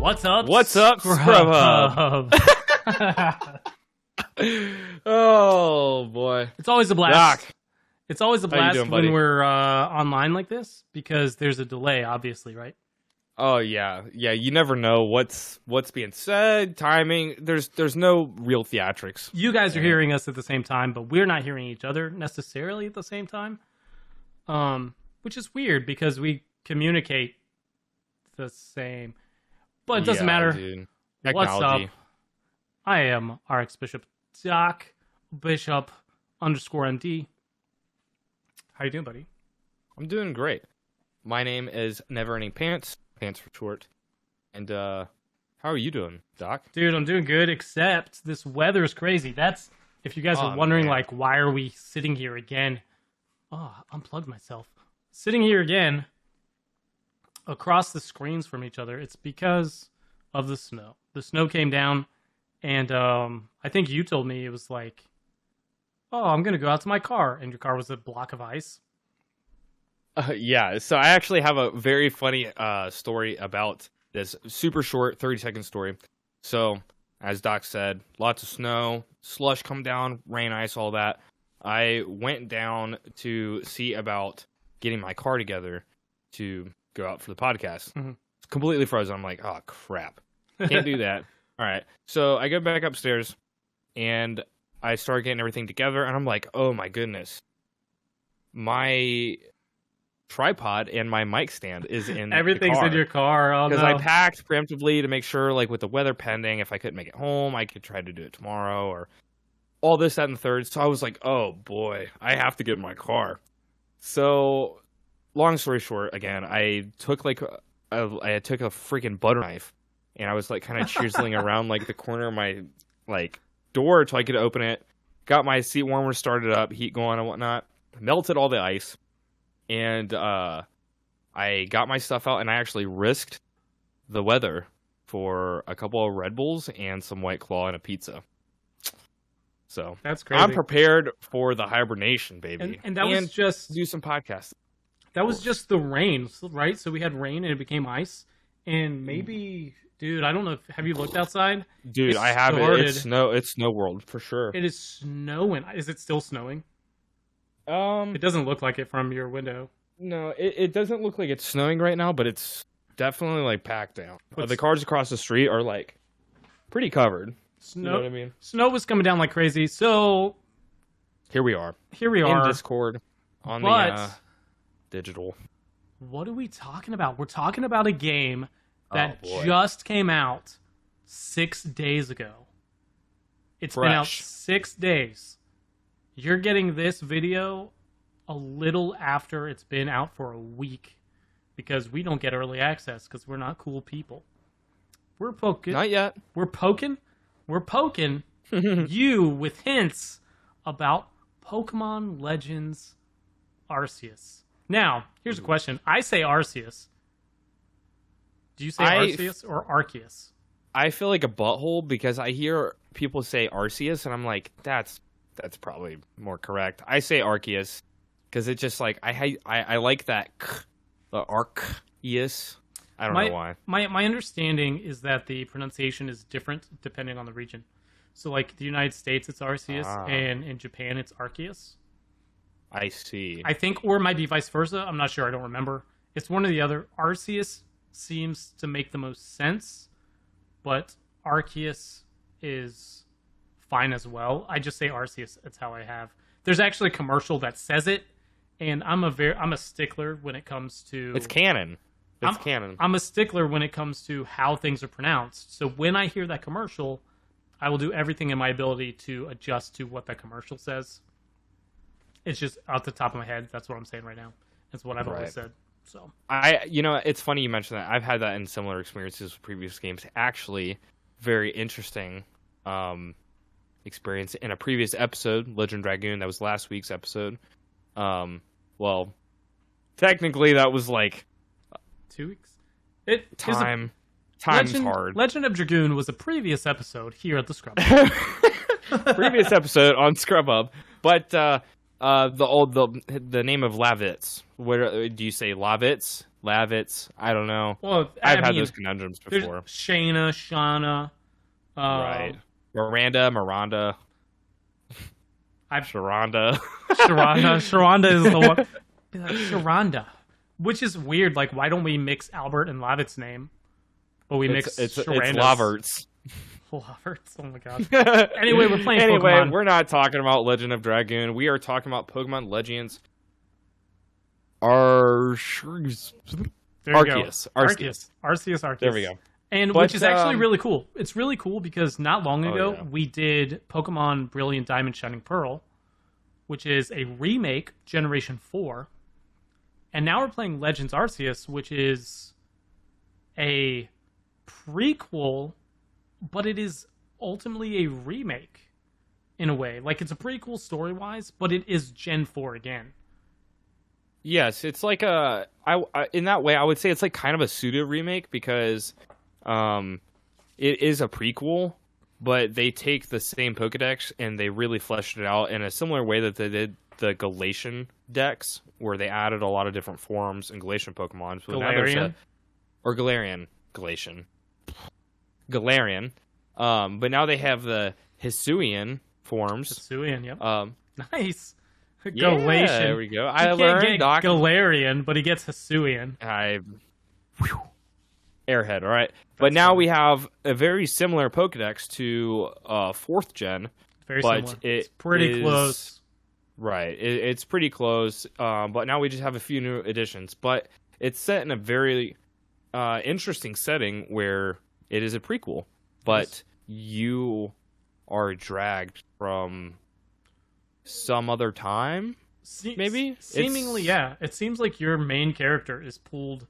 What's up? What's up, Scrub Hub? Oh boy, It's always a blast. Doc, It's always a how you blast doing, buddy? when we're online like this because there's a delay, obviously, right? oh yeah. You never know what's being said, timing. There's no real theatrics. You guys are hearing us at the same time, but we're not hearing each other necessarily at the same time, which is weird because we communicate the same. But it doesn't matter. Dude. What's Technology. up? I am RX Bishop Doc Bishop _MD. How you doing, buddy? I'm doing great. My name is NevrEndingPants, pants for short. And how are you doing, Doc? Dude, I'm doing good, except this weather is crazy. That's, if you guys are wondering, man. like, why are we sitting here again? Oh, unplugged myself. Sitting here again, across the screens from each other, it's because of the snow. The snow came down, and I think you told me it was like, oh, I'm going to go out to my car, and your car was a block of ice. Yeah, so I actually have a very funny story about this super short 30-second story. So, as Doc said, lots of snow, slush come down, rain, ice, all that. I went down to see about getting my car together to go out for the podcast. Mm-hmm. It's completely frozen. I'm like, oh, crap. Can't do that. All right. So I go back upstairs, and I start getting everything together, and I'm like, oh, my goodness. My tripod and my mic stand is in Everything's the car. in your car. Oh, Because no. I packed preemptively to make sure, like, with the weather pending, if I couldn't make it home, I could try to do it tomorrow, or all this, that, and the third. So I was like, oh, boy, I have to get my car. So, long story short, again, I took, like, I took a freaking butter knife, and I was, like, kind of chiseling around, like, the corner of my, like, door until I could open it. Got my seat warmer started up, heat going and whatnot. Melted all the ice. And I got my stuff out, and I actually risked the weather for a couple of Red Bulls and some White Claw and a pizza. So That's crazy. I'm prepared for the hibernation, baby. And that was just do some podcasts. That was just the rain, right? So we had rain and it became ice. And maybe, dude, I don't know. Have you looked outside? Dude, It I have started. it. It's snow world for sure. It is snowing. Is it still snowing? It doesn't look like it from your window. No, it doesn't look like it's snowing right now, but it's definitely like packed down. The cars across the street are like pretty covered. Snow, You know what I mean? Snow was coming down like crazy. So Here we are. in Discord on But the digital. what are we talking about? We're talking about a game that Oh, boy. just came out 6 days ago. It's been out Fresh. 6 days. You're getting this video a little after it's been out for a week because we don't get early access because we're not cool people. We're poking. Not yet. We're poking you with hints about Pokemon Legends Arceus. Now, here's a question. I say Arceus. Do you say Arceus or Arceus? I feel like a butthole because I hear people say Arceus, and I'm like, that's probably more correct. I say Arceus because it's just like I like that the Arceus. I don't know why. My understanding is that the pronunciation is different depending on the region. So, like, the United States, it's Arceus, and in Japan, it's Arceus. I see. I think, or it might be vice versa. I'm not sure. I don't remember. It's one or the other. Arceus seems to make the most sense, but Arceus is fine as well. I just say Arceus. It's how I have. There's actually a commercial that says it, and I'm a stickler when it comes to. It's canon. It's canon. I'm a stickler when it comes to how things are pronounced. So when I hear that commercial, I will do everything in my ability to adjust to what that commercial says. It's just out the top of my head. That's what I'm saying right now. That's what I've always said. So it's funny you mentioned that. I've had that in similar experiences with previous games. Actually, very interesting experience in a previous episode, Legend Dragoon. That was last week's episode. Well, technically that was like 2 weeks. Time's hard. Legend of Dragoon was a previous episode here at the Scrub. Previous episode on Scrub Hub, but the name of Lavitz. What do you say? Lavitz, Lavitz. I don't know. Well, I've had those conundrums there's before. Shayna, Shauna. Right. Miranda. Sharonda. Sharonda is the one. Be like, Sharonda. Which is weird. Like, why don't we mix Albert and Lavitt's name? But we mix it's Sharanda's. Laverts. Laverts. Oh my god. Anyway, we're playing Anyway, Pokemon. we're not talking about Legend of Dragoon. We are talking about Pokemon Legends. Arceus. Arceus. There we go. And which is actually really cool. It's really cool because not long ago we did Pokemon Brilliant Diamond Shining Pearl, which is a remake, Generation 4. And now we're playing Legends Arceus, which is a prequel, but it is ultimately a remake in a way. Like, it's a prequel story-wise, but it is Gen 4 again. Yes, it's like in that way, I would say it's like kind of a pseudo remake because it is a prequel, but they take the same Pokedex and they really fleshed it out in a similar way that they did the Galatian Dex, where they added a lot of different forms and Galatian Pokemon. So Galarian? Galarian. But now they have the Hisuian forms. Hisuian, yep. Nice. Yeah, Galatian. there we go. I learned Galarian, but he gets Hisuian. Airhead, all right. But now we have a very similar Pokedex to 4th gen. Very similar. It's pretty close. Right. It's pretty close. But now we just have a few new additions. But it's set in a very interesting setting where it is a prequel. But you are dragged from some other time, maybe? Seemingly, yeah. It seems like your main character is pulled.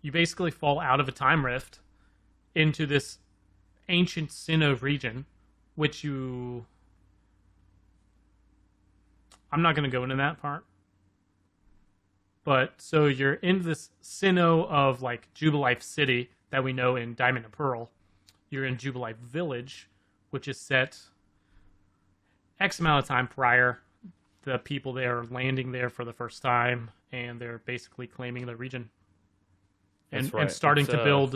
You basically fall out of a time rift into this ancient Sinnoh region, which you... I'm not going to go into that part. But, so you're in this Sinnoh of, like, Jubilife City that we know in Diamond and Pearl. You're in Jubilife Village, which is set X amount of time prior. The people there are landing there for the first time, and they're basically claiming the region. And, and starting to build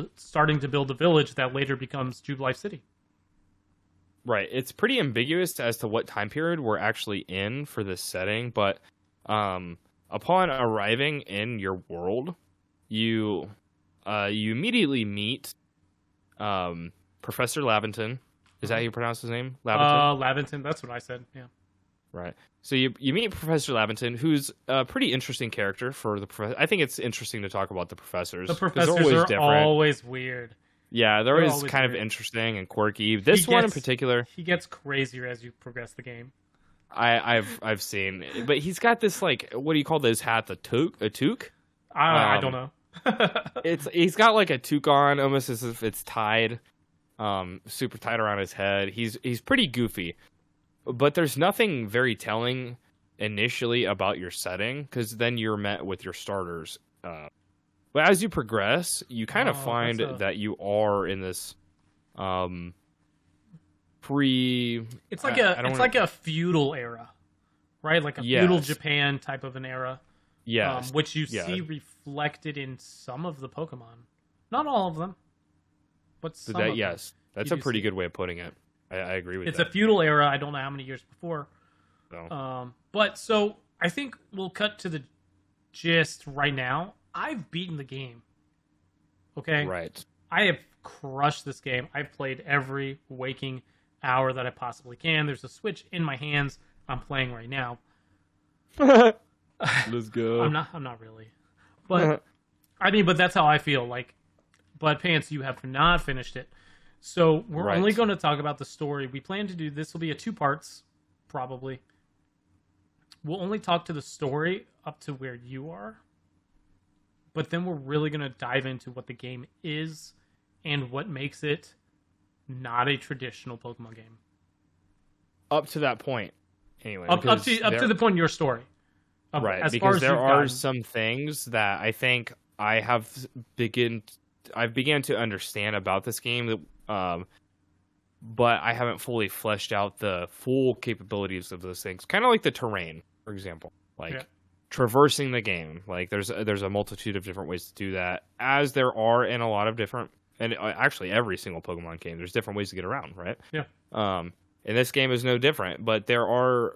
the village that later becomes Jubilife City. Right. It's pretty ambiguous as to what time period we're actually in for this setting, but upon arriving in your world, you immediately meet Professor Lavinton. Is that how you pronounce his name? Lavinton? Lavinton, that's what I said, yeah. Right. So you meet Professor Lavinton, who's a pretty interesting character for the professor. I think it's interesting to talk about the professors. The professors are always weird. Yeah, they're always kind of interesting and quirky. This one in particular, he gets crazier as you progress the game. I've seen, but he's got this, like, what do you call those hats? A toque? I don't know. He's got like a toque on, almost as if it's tied, super tight around his head. He's pretty goofy, but there's nothing very telling initially about your setting, because then you're met with your starters. But as you progress, you kind of find that you are in this It's like a feudal era, right? Like a feudal Japan type of an era. Yes. Which you see reflected in some of the Pokemon. Not all of them, but some of them. Yes, that's a pretty good way of putting it. I agree with that. It's a feudal era. I don't know how many years before. No. But so I think we'll cut to the gist right now. I've beaten the game. Okay? Right. I have crushed this game. I've played every waking hour that I possibly can. There's a Switch in my hands. I'm playing right now. Let's go. I'm not really. But I mean, but that's how I feel. Like, but Pants, you have not finished it. So we're only going to talk about the story. We plan to do this will be a 2 parts, probably. We'll only talk to the story up to where you are. But then we're really going to dive into what the game is and what makes it not a traditional Pokemon game. Up to that point, anyway. Up to the point in your story. Right, because there are some things that I think I've began to understand about this game, but I haven't fully fleshed out the full capabilities of those things. Kind of like the terrain, for example. Like, traversing the game. Like there's a multitude of different ways to do that, as there are in a lot of different, and actually every single Pokemon game, there's different ways to get around, right? Yeah. And this game is no different, but there are,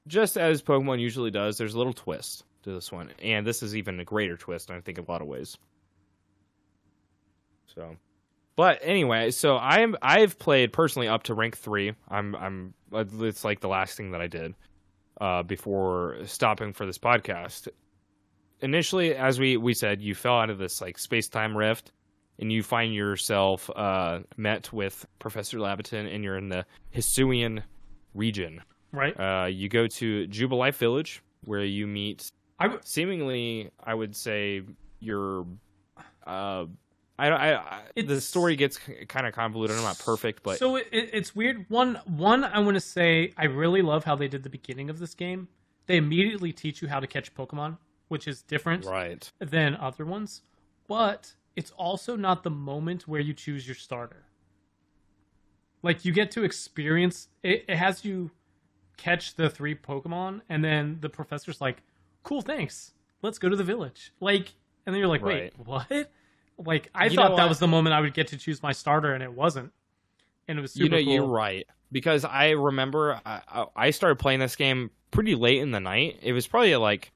just as Pokemon usually does, there's a little twist to this one, and this is even a greater twist, I think, in a lot of ways. So, but anyway, so I've played personally up to rank 3. It's like the last thing that I did before stopping for this podcast. Initially, as we said, you fell out of this like space-time rift, and you find yourself met with Professor Lavinton, and you're in the Hisuian region. Right. You go to Jubilife Village, where you meet seemingly, I would say, your the story gets kind of convoluted. I'm not perfect, but so it's weird. One, I want to say I really love how they did the beginning of this game. They immediately teach you how to catch Pokemon, which is different than other ones. But it's also not the moment where you choose your starter. Like, you get to experience it. It has you catch the 3 Pokemon, and then the professor's like, "Cool, thanks. Let's go to the village." Like, and then you're like, "Wait, what?" Like, I thought that was the moment I would get to choose my starter, and it wasn't. And it was super cool. You're right. Because I remember I started playing this game pretty late in the night. It was probably at like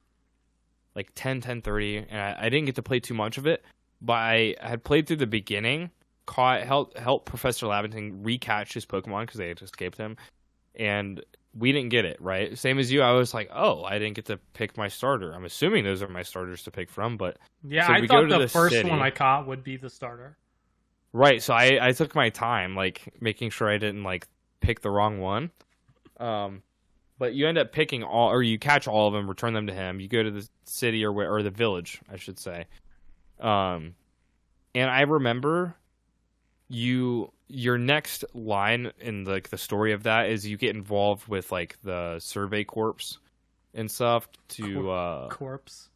10:30, and I didn't get to play too much of it. But I had played through the beginning, helped Professor Lavinton recatch his Pokemon because they had escaped him, and we didn't get it, right? Same as you, I was like, oh, I didn't get to pick my starter. I'm assuming those are my starters to pick from, but... Yeah, so I thought the first one I caught would be the starter. Right, so I took my time, like, making sure I didn't, like, pick the wrong one. But you end up picking all, or you catch all of them, return them to him. You go to the city or the village, I should say. And I remember your next line in the story of that is you get involved with like the Survey Corps and stuff to corpse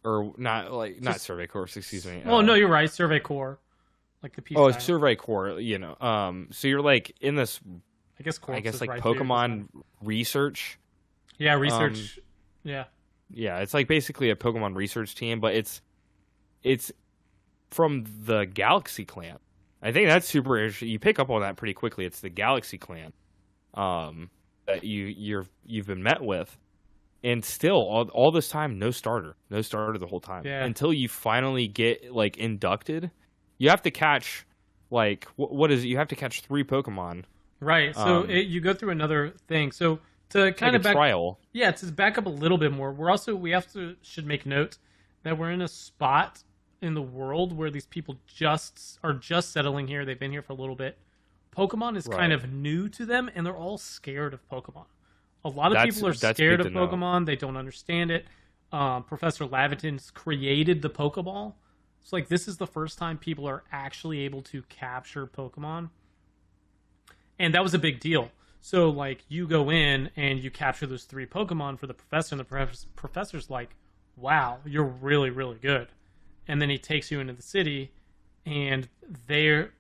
or not Survey Corps, excuse me. Oh no, you're right, Survey Corps, like the piece. Survey Corps, you know. So you're like in this, I guess like right Pokemon research. Yeah, research. Yeah, it's like basically a Pokemon research team, but it's from the Galaxy Clan. I think that's super interesting. You pick up on that pretty quickly. It's the Galaxy Clan that you've been met with, and still all this time, no starter the whole time. Yeah. Until you finally get like inducted, you have to catch like what is it? You have to catch 3 Pokemon. Right. So you go through another thing. So to kind of trial. Yeah, to back up a little bit more, should make note that we're in a spot in the world where these people are just settling here. They've been here for a little bit. Pokemon is kind of new to them, and they're all scared of Pokemon. A lot of people are scared of Pokemon. They don't understand it. Professor Lavinton's created the Pokeball. It's like this is the first time people are actually able to capture Pokemon. And that was a big deal. So, like, you go in and you capture those 3 Pokemon for the professor, and the professor's like, wow, you're really, really good. And then he takes you into the city, and they're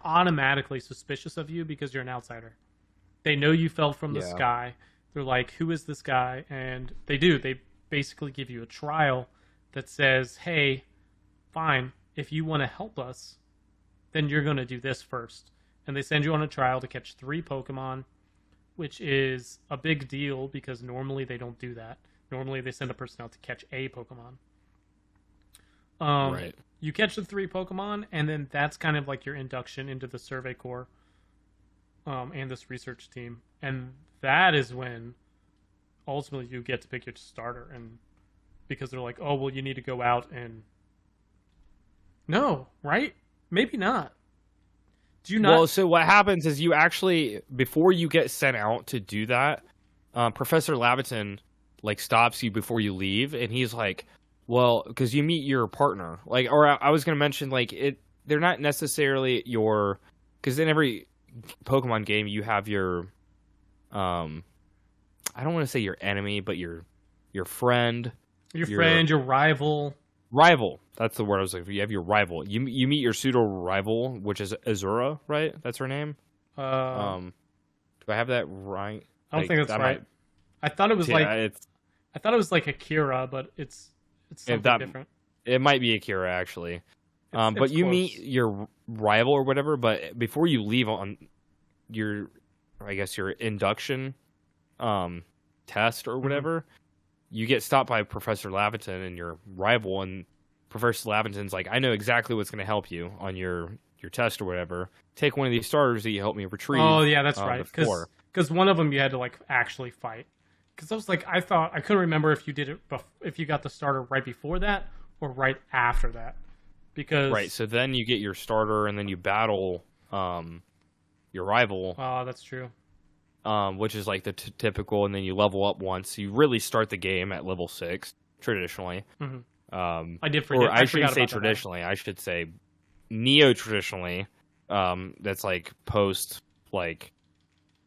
automatically suspicious of you because you're an outsider. They know you fell from the sky. They're like, who is this guy? And they do. They basically give you a trial that says, hey, fine, if you want to help us, then you're going to do this first. And they send you on a trial to catch 3 Pokemon, which is a big deal because normally they don't do that. Normally they send a person out to catch a Pokemon. Right. You catch the 3 Pokemon, and then that's kind of like your induction into the Survey Corps and this research team. And that is when ultimately you get to pick your starter. And because they're like, oh, well, you need to go out and... No, right? Maybe not. Do you not? Well, so what happens is you actually, before you get sent out to do that, Professor Lavinton like stops you before you leave, and he's like, well, because you meet your partner, like, or I was going to mention, like, they're not necessarily your, because in every Pokemon game you have your, I don't want to say your enemy, but your friend, your rival. Rival, that's the word I was like. You have your rival. You meet your pseudo rival, which is Azura, right? That's her name. Do I have that right? I don't think that's right. I thought it was I thought it was like Akira, but it's something different. It might be Akira, actually. But It's you close. meet your rival or whatever, but before you leave on your induction test or whatever, you get stopped by Professor Lavinton and your rival, and Professor Lavinton's like, I know exactly what's going to help you on your test or whatever. Take one of these starters that you helped me retrieve. Oh yeah, that's right. Before. Because one of them you had to like actually fight. Because I was like, I couldn't remember if you did it if you got the starter right before that or right after that. Because right, so then you get your starter and then you battle your rival. Oh, that's true. Which is like the typical, and then you level up once. You really start the game at level 6 traditionally. I did forget. Or I shouldn't say about traditionally. I should say neo-traditionally. That's like post, like,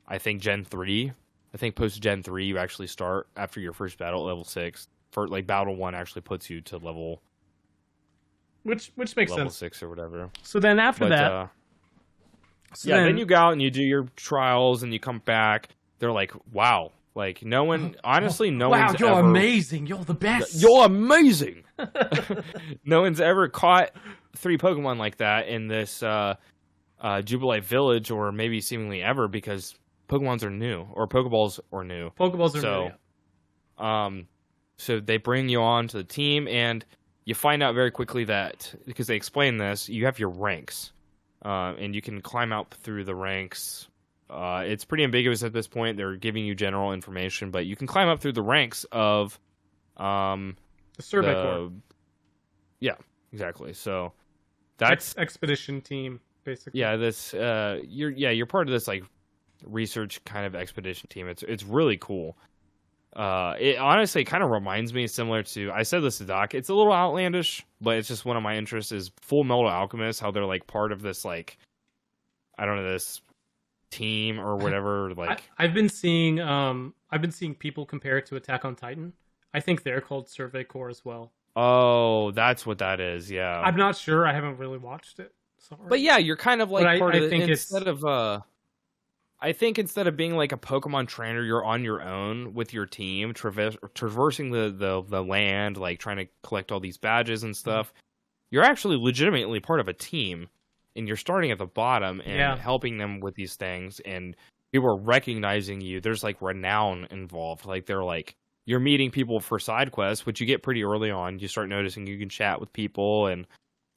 I think Gen 3. I think post Gen 3 you actually start after your first battle at level 6. For like Battle 1 actually puts you to level... Which makes level sense. 6 or whatever. So then after that... then you go out and you do your trials and you come back. They're like, wow. Like, no one... Honestly, no one's ever... Wow, you're amazing. You're the best. You're amazing! No one's ever caught 3 Pokemon like that in this Jubilee Village, or maybe seemingly ever, because Pokemons are new, or Pokeballs are new. Pokeballs are new. So they bring you on to the team, and you find out very quickly that, because they explain this, you have your ranks. And you can climb out through the ranks. It's pretty ambiguous at this point. They're giving you general information, but you can climb up through the ranks of the Survey Corps. Yeah, exactly. So that's expedition team, basically. Yeah, this you're part of this like research kind of expedition team. It's really cool. It honestly kind of reminds me, similar to, I said this to Doc, it's a little outlandish, but it's just one of my interests, is Full Metal Alchemist, how they're like part of this, like, I don't know, this team or whatever. Like, I've been seeing people compare it to Attack on Titan. I think they're called Survey Corps as well. Oh, that's what that is. Yeah, I'm not sure. I haven't really watched it. Sorry. But yeah, you're kind of like part of it. I think instead of being like a Pokemon trainer, you're on your own with your team, traversing the land, like trying to collect all these badges and stuff. You're actually legitimately part of a team, and you're starting at the bottom and helping them with these things, and people are recognizing you. There's like renown involved. Like, they're like, you're meeting people for side quests, which you get pretty early on. You start noticing you can chat with people, and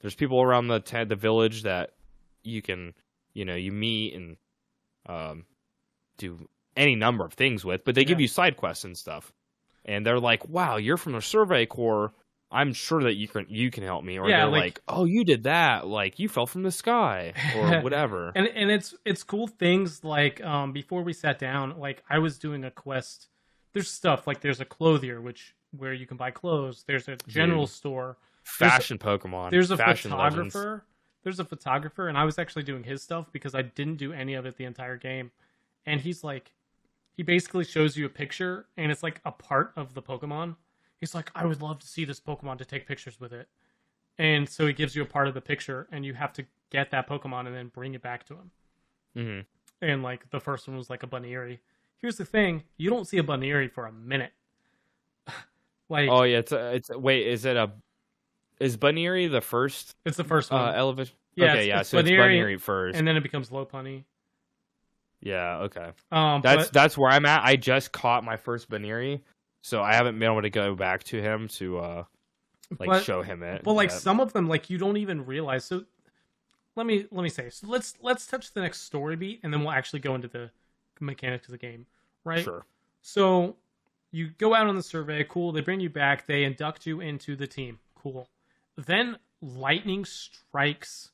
there's people around the village that you can, you meet and do any number of things with, but they give you side quests and stuff, and they're like, wow, you're from the Survey Corps, I'm sure that you can help me. Or they're like, oh, you did that, like you fell from the sky or whatever. and it's cool things like before we sat down, like I was doing a quest. There's stuff like there's a clothier where you can buy clothes, there's a general store, fashion Pokemon, there's a fashion photographer legends. There's a photographer, and I was actually doing his stuff because I didn't do any of it the entire game. And he's like, he basically shows you a picture, and it's like a part of the Pokemon. He's like, I would love to see this Pokemon to take pictures with it. And so he gives you a part of the picture, and you have to get that Pokemon and then bring it back to him. Mm-hmm. And like the first one was like a Bunnyeri. Here's the thing: you don't see a Bunnyeri for a minute. Like, oh yeah, wait, is Bunnyeri the first? It's the first one. Elevation. Yeah, okay, so it's Bunnyeri first, and then it becomes Lopunny. Yeah, okay. That's where I'm at. I just caught my first Bunnyeri, so I haven't been able to go back to him to show him it. But like some of them, like you don't even realize. So let me say. So let's touch the next story beat, and then we'll actually go into the mechanics of the game, right? Sure. So you go out on the survey. Cool. They bring you back. They induct you into the team. Cool. Then lightning strikes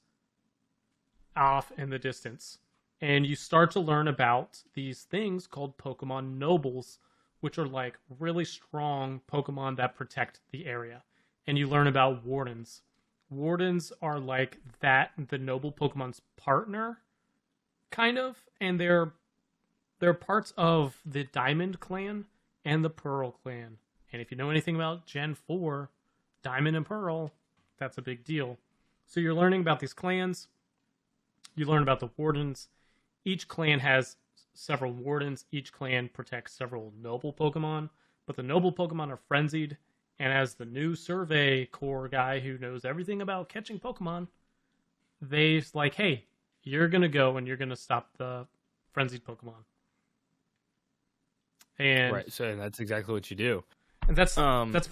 off in the distance, and you start to learn about these things called Pokemon Nobles, which are like really strong Pokemon that protect the area. And you learn about Wardens. Wardens are like the noble Pokemon's partner, kind of, and they're parts of the Diamond Clan and the Pearl Clan. And if you know anything about Gen 4, Diamond and Pearl, that's a big deal. So you're learning about these clans. You learn about the Wardens. Each clan has several Wardens. Each clan protects several noble Pokemon. but the noble Pokemon are frenzied. And as the new Survey Corps guy who knows everything about catching Pokemon, they're like, hey, you're going to go and you're going to stop the frenzied Pokemon. And right, so that's exactly what you do. And that is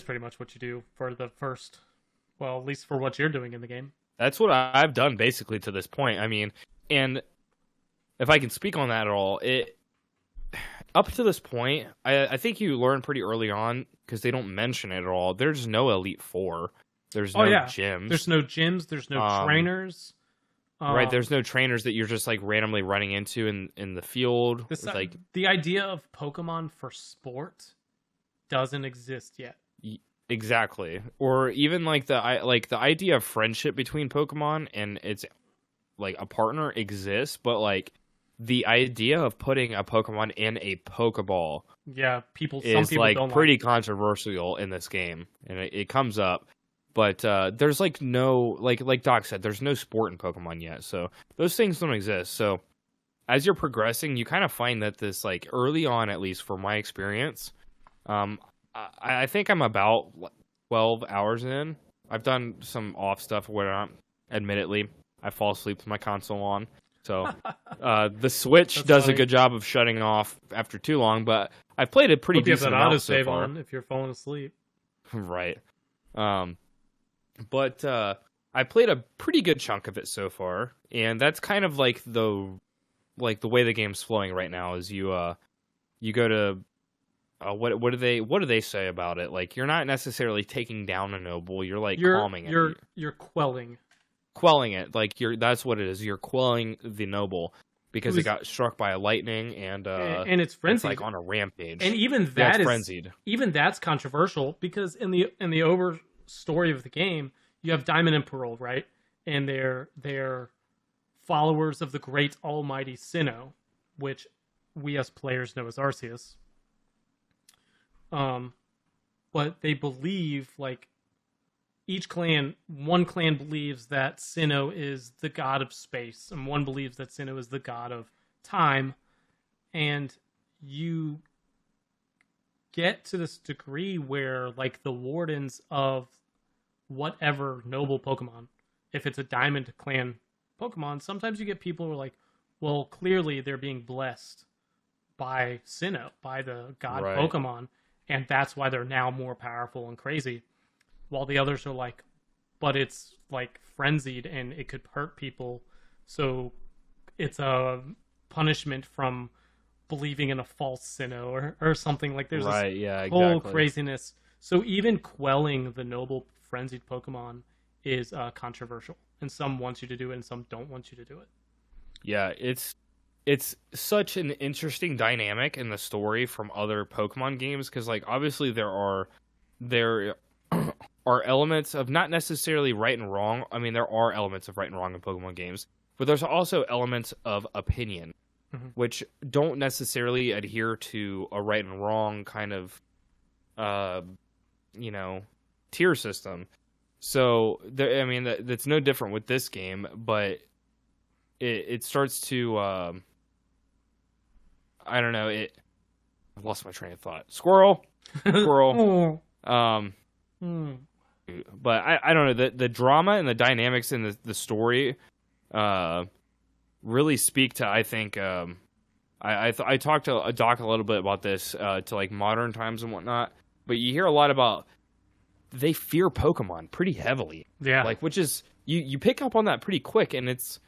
pretty much what you do for the first, well, at least for what you're doing in the game. That's what I've done basically to this point. I mean, and if I can speak on that at all, up to this point, I think you learn pretty early on, because they don't mention it at all. There's no Elite Four. There's no gyms. There's no gyms. There's no trainers. Right, there's no trainers that you're just like randomly running into in the field. Like the idea of Pokemon for sport doesn't exist yet. Exactly, or even like the idea of friendship between Pokemon and it's like a partner exists, but like the idea of putting a Pokemon in a Pokeball, some people like don't pretty controversial in this game, and it comes up. But there's like no like Doc said, there's no sport in Pokemon yet, so those things don't exist. So as you're progressing, you kind of find that this like early on, at least for my experience, I think I'm about 12 hours in. I've done some off stuff where, admittedly, I fall asleep with my console on. So the Switch does a good job of shutting off after too long, but I've played a pretty decent amount so far. On if you're falling asleep. Right. But I played a pretty good chunk of it so far, and that's kind of like the way the game's flowing right now is you go to what do they say about it? Like, you're not necessarily taking down a noble, you're like calming it. You're quelling it. Like that's what it is. You're quelling the noble because it got struck by a lightning and it's frenzied. It's like on a rampage. And even that is frenzied. Even that's controversial because in the over story of the game, you have Diamond and Pearl, right? And they're followers of the great almighty Sinnoh, which we as players know as Arceus. But they believe, like, one clan believes that Sinnoh is the god of space, and one believes that Sinnoh is the god of time, and you get to this degree where, like, the wardens of whatever noble Pokemon, if it's a Diamond clan Pokemon, sometimes you get people who are like, well, clearly they're being blessed by Sinnoh, by the god Pokemon, and that's why they're now more powerful and crazy. While the others are like, but it's like frenzied and it could hurt people, so it's a punishment from believing in a false Sinnoh or something. Like there's this whole craziness. So even quelling the noble frenzied Pokemon is controversial, and some want you to do it and some don't want you to do it. Yeah, it's such an interesting dynamic in the story from other Pokemon games, because like obviously there are elements of not necessarily right and wrong. I mean, there are elements of right and wrong in Pokemon games, but there's also elements of opinion, which don't necessarily adhere to a right and wrong kind of, tier system. So, that's no different with this game, but it starts to, I don't know, I've lost my train of thought. Squirrel. But I don't know, the drama and the dynamics in the story really speak to, I think, I talked to Doc a little bit about this to like modern times and whatnot, but you hear a lot about they fear Pokemon pretty heavily. Yeah. Like, which is, you pick up on that pretty quick, and it's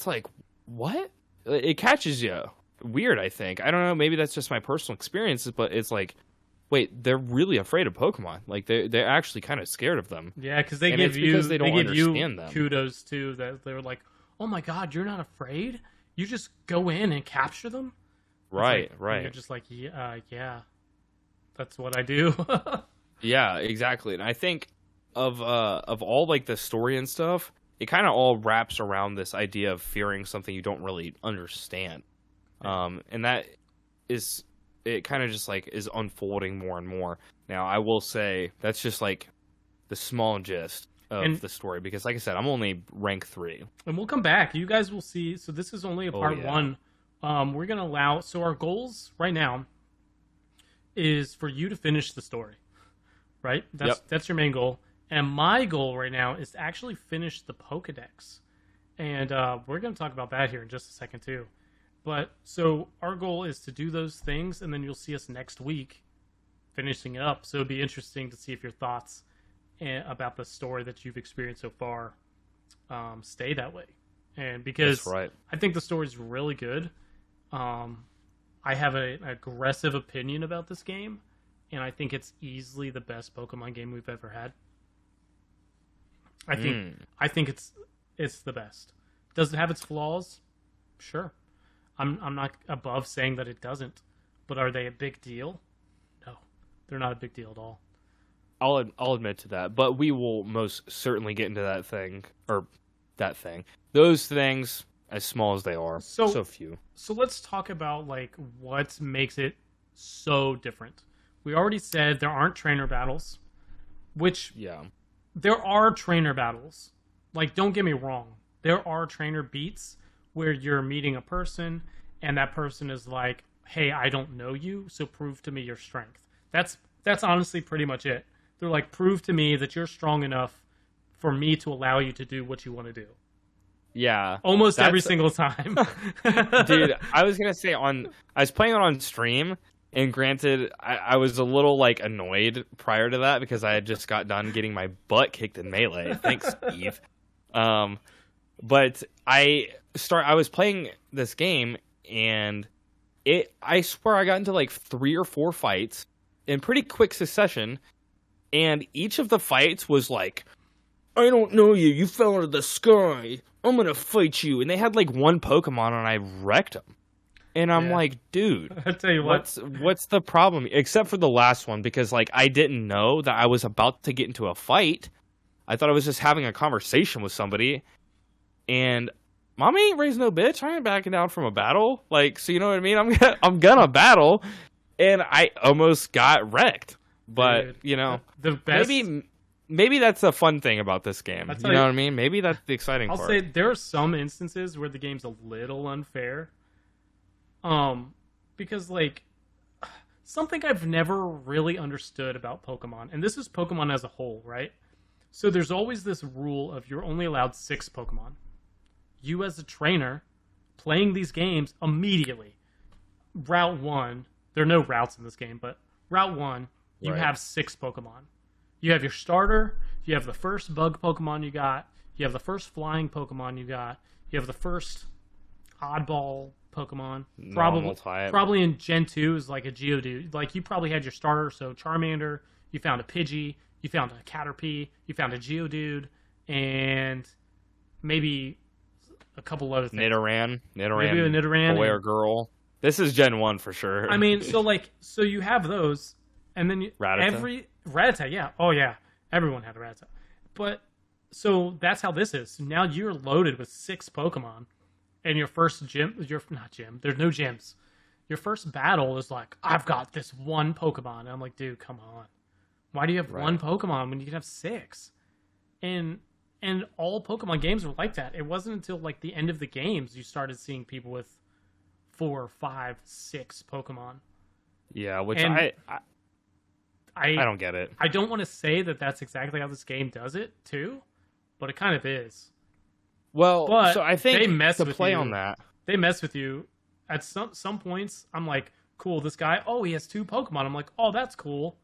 like, what? It catches you. Weird, I think. I don't know, maybe that's just my personal experiences, but it's like, wait, they're really afraid of Pokemon. Like, they're actually kind of scared of them. Yeah, because they give you kudos, too, that they're like, oh my god, you're not afraid? You just go in and capture them? Right. And you're just like, yeah, that's what I do. Yeah, exactly. And I think of all, like, the story and stuff, it kind of all wraps around this idea of fearing something you don't really understand. And that is... it kind of just like is unfolding more and more. Now, I will say that's just like the small gist of the story, because like I said, I'm only rank 3. And we'll come back. You guys will see. So this is only a part 1. We're going to allow, so our goals right now is for you to finish the story, right? Yep. That's your main goal. And my goal right now is to actually finish the Pokedex. And we're going to talk about that here in just a second, too. But so our goal is to do those things, and then you'll see us next week finishing it up. So it'd be interesting to see if your thoughts about the story that you've experienced so far stay that way. And because I think the story's really good, I have an aggressive opinion about this game, and I think it's easily the best Pokemon game we've ever had. I think it's the best. Does it have its flaws? Sure. I'm not above saying that it doesn't, but are they a big deal? No, they're not a big deal at all. I'll admit to that, but we will most certainly get into those things, as small as they are, so few. So let's talk about like what makes it so different. We already said there aren't trainer battles, which there are trainer battles. Like, don't get me wrong, there are trainer beats where you're meeting a person and that person is like, hey, I don't know you, so prove to me your strength. That's honestly pretty much it. They're like, prove to me that you're strong enough for me to allow you to do what you want to do. Yeah. Almost every single time. Dude, I was going to say I was playing it on stream, and granted, I was a little like annoyed prior to that because I had just got done getting my butt kicked in Melee. Thanks, Steve. But I was playing this game, and I swear I got into like 3 or 4 fights in pretty quick succession, and each of the fights was like, I don't know you, you fell out of the sky, I'm gonna fight you. And they had like one Pokemon, and I wrecked them. And I'm like, dude, I'll tell you what's the problem? Except for the last one, because like I didn't know that I was about to get into a fight. I thought I was just having a conversation with somebody. And Mommy ain't raised no bitch. I ain't backing down from a battle. Like, so you know what I mean? I'm gonna battle, and I almost got wrecked. But dude, you know, the best. Maybe that's the fun thing about this game. You know what I mean? Maybe that's the exciting part. I'll say there are some instances where the game's a little unfair. Because like something I've never really understood about Pokemon, and this is Pokemon as a whole, right? So there's always this rule of you're only allowed 6 Pokemon. You as a trainer playing these games immediately, Route 1, there are no routes in this game, but Route 1, you have 6 Pokemon. You have your starter, you have the first bug Pokemon you got, you have the first flying Pokemon you got, you have the first oddball Pokemon. Probably in Gen 2 is like a Geodude. Like, you probably had your starter, so Charmander, you found a Pidgey, you found a Caterpie, you found a Geodude, and maybe a couple other things. Nidoran. Maybe a Nidoran. Boy or girl. This is Gen 1 for sure. I mean, so you have those, and then Rattata, yeah. Oh, yeah. Everyone had a Rattata. But, so that's how this is. So now you're loaded with 6 Pokemon, and your first gym, there's no gyms. Your first battle is like, I've got this one Pokemon. And I'm like, dude, come on. Why do you have one Pokemon when you can have 6? And all Pokemon games were like that. It wasn't until like the end of the games you started seeing people with 4, 5, 6 Pokemon. Yeah, which I don't get it. I don't want to say that that's exactly how this game does it too, but it kind of is. Well, but so I think they mess to with play you. on that. They mess with you at some points. I'm like, cool, this guy. Oh, he has 2 Pokemon. I'm like, oh, that's cool.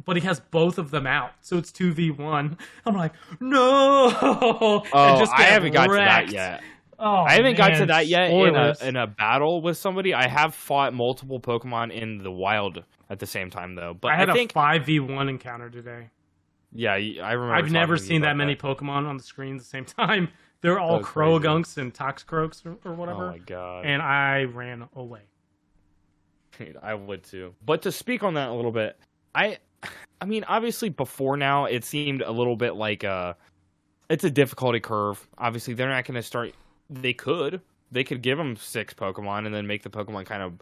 But he has both of them out, so it's 2v1. I'm like, no. Oh, I haven't got to that yet. Oh, I haven't got to that yet Spoilers. in a battle with somebody. I have fought multiple Pokemon in the wild at the same time, though. But I think a 5v1 encounter today. Yeah, I remember. I've never seen that many Pokemon on the screen at the same time. They're all Croagunks and Toxicroaks or whatever. Oh my god! And I ran away. I would too. But to speak on that a little bit, I mean, obviously before now, it seemed a little bit like it's a difficulty curve. Obviously, they're not going to start. They could give them 6 Pokemon and then make the Pokemon kind of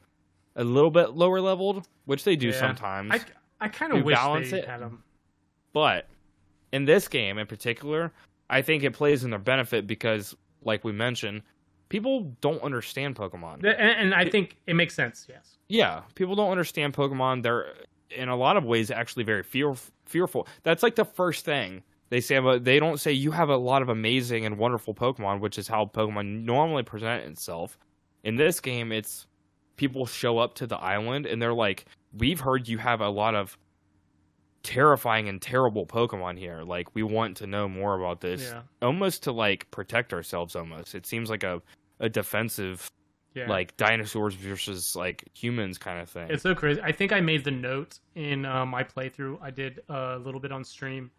a little bit lower leveled, which they do sometimes. I kind of wish they had them. But in this game in particular, I think it plays in their benefit because, like we mentioned, people don't understand Pokemon. And I think it makes sense. Yes. Yeah, people don't understand Pokemon. They're in a lot of ways actually very fearful. That's like the first thing they say about. They don't say you have a lot of amazing and wonderful Pokemon, which is how Pokemon normally present itself. In this game, it's people show up to the island and they're like, "We've heard you have a lot of terrifying and terrible Pokemon here. Like, we want to know more about this." Yeah. Almost to like protect ourselves. Almost, it seems like a defensive. Yeah. Like dinosaurs versus like humans kind of thing. It's so crazy. I think I made the note in my playthrough. I did a little bit on stream,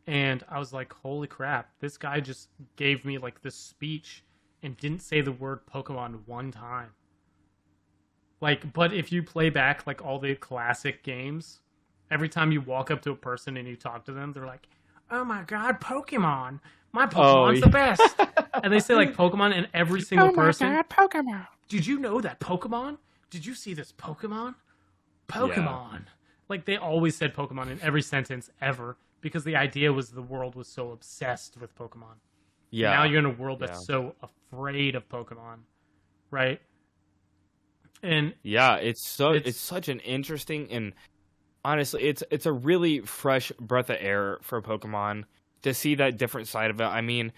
and I was like, "Holy crap! This guy just gave me like this speech and didn't say the word Pokemon one time." Like, but if you play back like all the classic games, every time you walk up to a person and you talk to them, they're like, "Oh my god, Pokemon! My Pokemon's the best!" And they say like Pokemon, and every single person. God, Pokemon! Did you know that Pokemon? Did you see this Pokemon? Pokemon. Yeah. Like, they always said Pokemon in every sentence ever because the idea was the world was so obsessed with Pokemon. Yeah. Now you're in a world that's so afraid of Pokemon, right? And yeah, it's such an interesting and honestly, it's a really fresh breath of air for Pokemon to see that different side of it. I mean,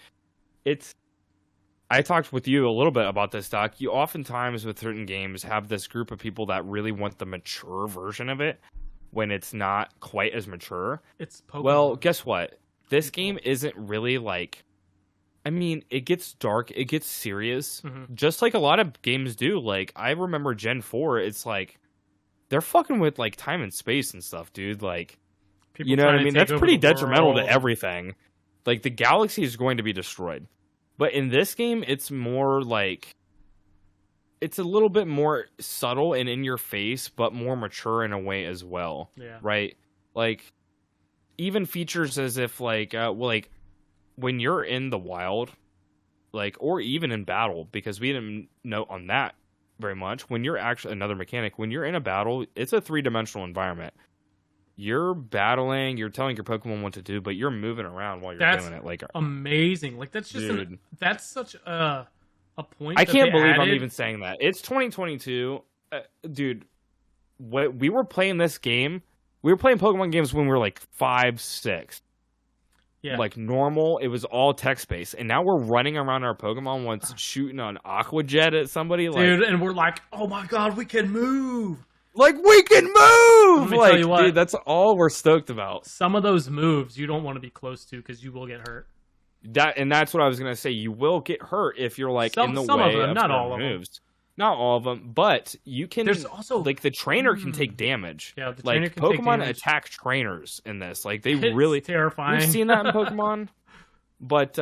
I talked with you a little bit about this, Doc. You oftentimes with certain games have this group of people that really want the mature version of it when it's not quite as mature. It's Pokemon. Well, guess what? This game isn't really like... I mean, it gets dark, it gets serious, just like a lot of games do. Like, I remember Gen 4, it's like, they're fucking with, like, time and space and stuff, dude. Like, people, you know what I mean? That's pretty detrimental to everything. Like, the galaxy is going to be destroyed. But in this game, it's more like... It's a little bit more subtle and in your face, but more mature in a way as well. Yeah. Right? Like, even features as if, like, when you're in the wild, like, or even in battle, because we didn't note on that very much, when you're actually... Another mechanic, when you're in a battle, it's a three-dimensional environment. You're battling, you're telling your Pokemon what to do, but you're moving around while you're doing it. Like, amazing. Like, that's just that's such a point. I can't believe I'm even saying that. It's 2022, dude. We were playing this game. We were playing Pokemon games when we were like 5, 6. Yeah. Like normal, it was all text based, and now we're running around our Pokemon once shooting an Aqua Jet at somebody, dude, and we're like, "Oh my god, we can move!" Like, we can move! Let me tell you what, dude, that's all we're stoked about. Some of those moves you don't want to be close to because you will get hurt. That's what I was gonna say. You will get hurt if you're like in the way of not all of moves. Not all of them, but you can. There's also like the trainer can take damage. Yeah, the trainer can Pokemon take damage. attack trainers in this. Like they it's really terrifying. You've seen that in Pokemon, but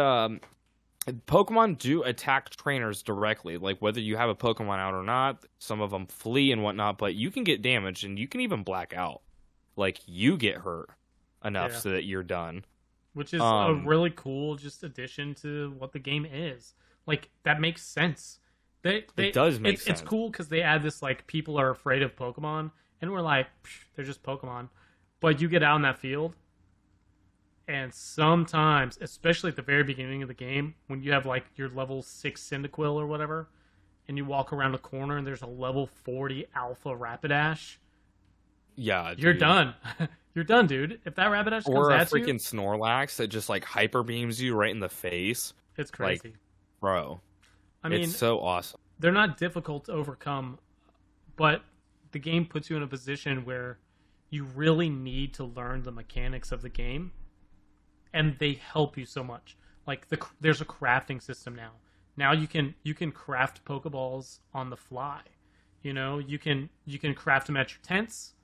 Pokemon do attack trainers directly. Like whether you have a Pokemon out or not, some of them flee and whatnot. But you can get damaged and you can even black out. Like you get hurt enough so that you're done. Which is a really cool just addition to what the game is. Like that makes sense. It does make sense. It's cool because they add this, like, people are afraid of Pokemon, and we're like, they're just Pokemon. But you get out in that field, and sometimes, especially at the very beginning of the game, when you have, like, your level 6 Cyndaquil or whatever, and you walk around a corner and there's a level 40 Alpha Rapidash, yeah, you're done. You're done, dude. If that Rapidash comes or a at you... freaking Snorlax that just, like, hyper beams you right in the face. It's crazy. Like, bro. I mean, it's so awesome. They're not difficult to overcome, but the game puts you in a position where you really need to learn the mechanics of the game, and they help you so much. Like there's a crafting system now. Now you can craft Pokeballs on the fly. You know, you can craft them at your tents.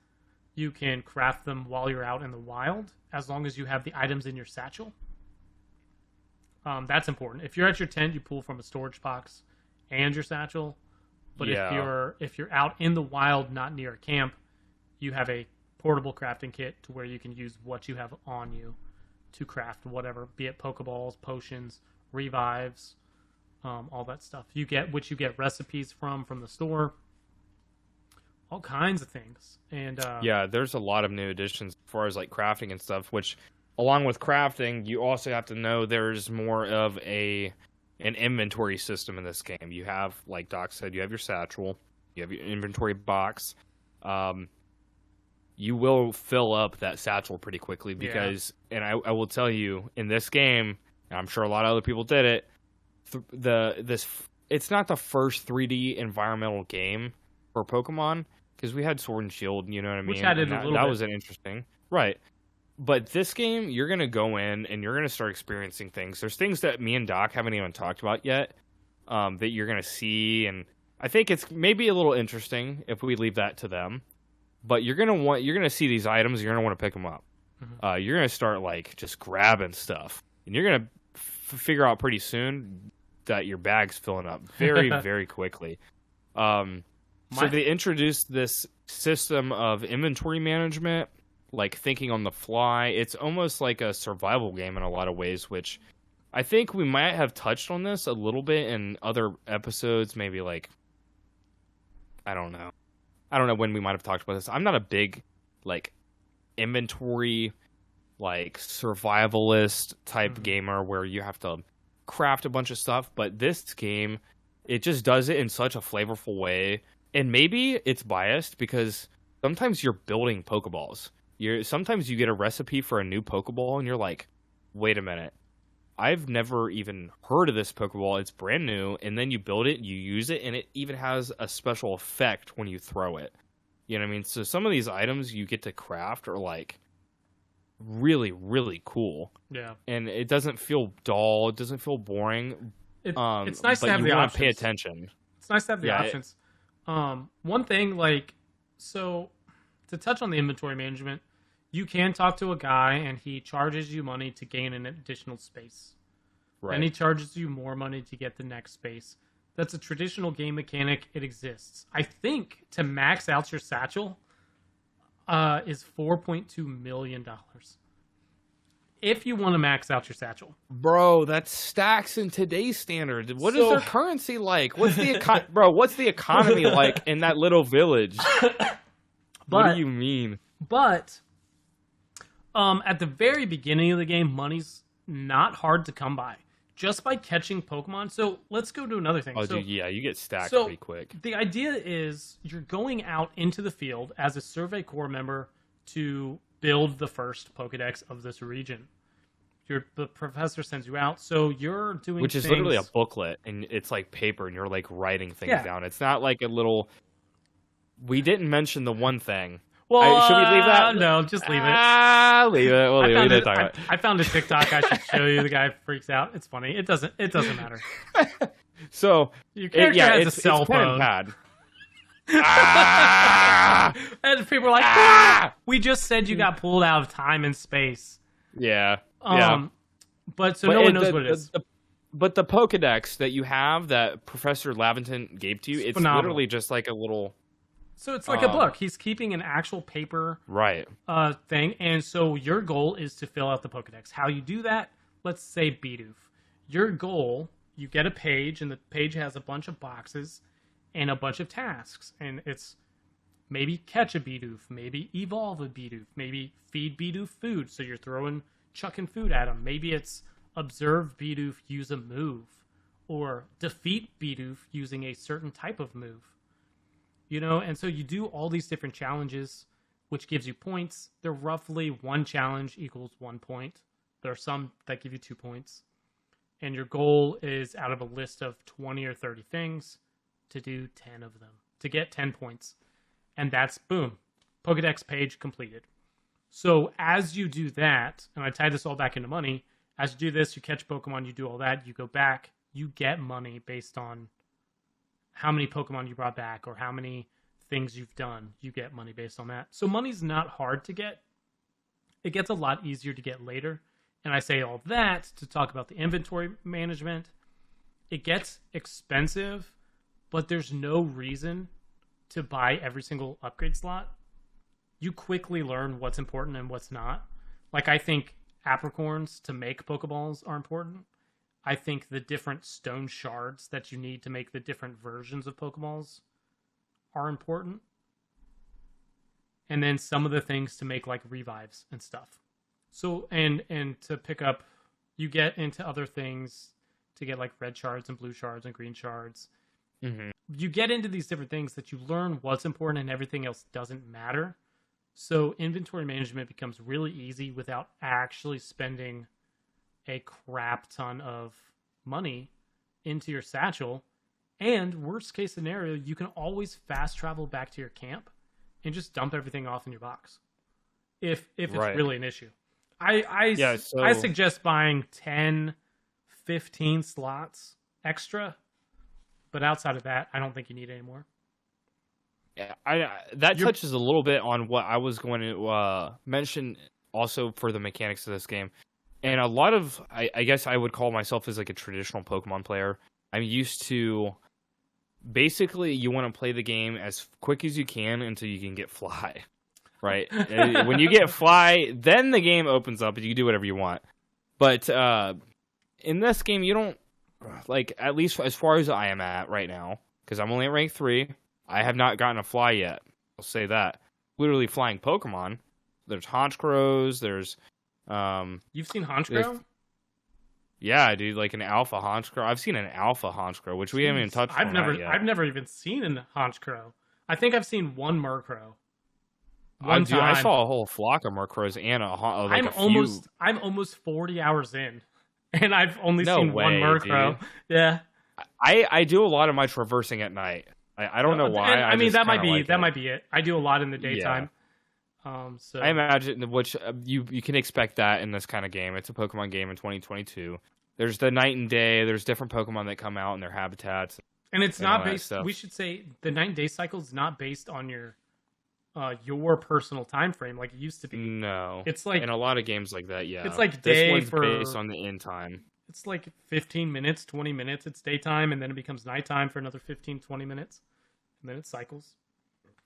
You can craft them while you're out in the wild, as long as you have the items in your satchel. That's important. If you're at your tent, you pull from a storage box and your satchel. But if you're out in the wild, not near a camp, you have a portable crafting kit to where you can use what you have on you to craft whatever, be it Pokeballs, potions, revives, all that stuff. You get recipes from the store, all kinds of things. And yeah, there's a lot of new additions as far as like crafting and stuff, which along with crafting, you also have to know there's more of a an inventory system in this game. You have, like Doc said, you have your satchel, you have your inventory box. You will fill up that satchel pretty quickly because, and I will tell you, in this game, and I'm sure a lot of other people did it, it's not the first 3D environmental game for Pokemon, because we had Sword and Shield, you know what I mean? Which added a little bit. That was an interesting. Right. But this game, you're going to go in and you're going to start experiencing things. There's things that me and Doc haven't even talked about yet that you're going to see. And I think it's maybe a little interesting if we leave that to them. But you're going to see these items. You're going to want to pick them up. Mm-hmm. You're going to start like just grabbing stuff. And you're going to figure out pretty soon that your bag's filling up very, very quickly. So they introduced this system of inventory management, like thinking on the fly. It's almost like a survival game in a lot of ways, which I think we might have touched on this a little bit in other episodes, maybe like, I don't know when we might have talked about this. I'm not a big like inventory, like survivalist type gamer where you have to craft a bunch of stuff, but this game, it just does it in such a flavorful way. And maybe it's biased because sometimes you're building Pokeballs. Sometimes you get a recipe for a new Pokeball and you're like, wait a minute, I've never even heard of this Pokeball. It's brand new. And then you build it, you use it, and it even has a special effect when you throw it. You know what I mean? So some of these items you get to craft are like really, really cool. Yeah. And it doesn't feel dull. It doesn't feel boring. It's nice to have the options. Pay attention. It's nice to have the options. One thing, like, so to touch on the inventory management, you can talk to a guy and he charges you money to gain an additional space. Right. And he charges you more money to get the next space. That's a traditional game mechanic. It exists. I think to max out your satchel is $4.2 million. If you want to max out your satchel. Bro, that's stacks in today's standards. What is their currency like? What's the economy like in that little village? What do you mean? But at the very beginning of the game, money's not hard to come by. Just by catching Pokemon. So let's go to another thing. Oh, dude, yeah, you get stacked pretty quick. The idea is you're going out into the field as a Survey Corps member to build the first Pokedex of this region. The professor sends you out, so you're doing Which is literally a booklet, and it's like paper, and you're like writing things down. It's not like a little... We didn't mention the one thing. Well, should we leave that? No, just leave it. Leave it. We'll leave it. I found a TikTok I should show you. The guy freaks out. It's funny. It doesn't matter. So your character has a cell phone. And people are like, we just said you got pulled out of time and space. Yeah. But no one knows what it is. But the Pokedex that you have that Professor Lavinton gave to you, it's literally just like a little... So it's like a book. He's keeping an actual paper thing. And so your goal is to fill out the Pokedex. How you do that, let's say Bidoof. Your goal, you get a page, and the page has a bunch of boxes and a bunch of tasks. And it's maybe catch a Bidoof, maybe evolve a Bidoof, maybe feed Bidoof food. So you're chucking food at him. Maybe it's observe Bidoof use a move, or defeat Bidoof using a certain type of move. You know, and so you do all these different challenges, which gives you points. They're roughly one challenge equals 1 point. There are some that give you 2 points. And your goal is out of a list of 20 or 30 things to do 10 of them, to get 10 points. And that's, boom, Pokedex page completed. So as you do that, and I tie this all back into money, as you do this, you catch Pokemon, you do all that, you go back, you get money based on how many Pokemon you brought back or how many things you've done. You get money based on that. So money's not hard to get. It gets a lot easier to get later. And I say all that to talk about the inventory management. It gets expensive, but there's no reason to buy every single upgrade slot. You quickly learn what's important and what's not. Like, I think apricorns to make Pokeballs are important. I think the different stone shards that you need to make the different versions of Pokeballs are important. And then some of the things to make like revives and stuff. So, and to pick up, you get into other things to get like red shards and blue shards and green shards. Mm-hmm. You get into these different things that you learn what's important and everything else doesn't matter. So inventory management becomes really easy without actually spending a crap ton of money into your satchel. And worst case scenario, you can always fast travel back to your camp and just dump everything off in your box if it's really an issue. I suggest buying 10, 15 slots extra, but outside of that, I don't think you need any more. Yeah, that touches a little bit on what I was going to mention also for the mechanics of this game. And a lot of, I guess I would call myself as like a traditional Pokemon player. I'm used to, basically, you want to play the game as quick as you can until you can get Fly, right? When you get Fly, then the game opens up and you can do whatever you want. But in this game, you don't, like, at least as far as I am at right now, because I'm only at rank 3, I have not gotten a Fly yet. I'll say that. Literally flying Pokemon. There's Honchkrows, there's... You've seen Honchkrow? Yeah, dude, like an alpha Honchkrow. I've seen an alpha Honchkrow, which we haven't even touched on yet. I've never even seen a Honchkrow. I think I've seen one Murkrow. Dude, I saw a whole flock of Murkrows and I'm almost 40 hours in, and I've only seen one Murkrow. Dude. Yeah. I do a lot of my traversing at night. I don't know why. I mean, that might be it. I do a lot in the daytime. So I imagine, which you can expect that in this kind of game. It's a Pokemon game in 2022. There's the night and day. There's different Pokemon that come out in their habitats. And it's not based. We should say the night and day cycle is not based on your personal time frame like it used to be. No, it's like in a lot of games like that. Yeah, it's like day this one's based on the end time. It's like 15 minutes, 20 minutes. It's daytime, and then it becomes nighttime for another 15, 20 minutes, and then it cycles.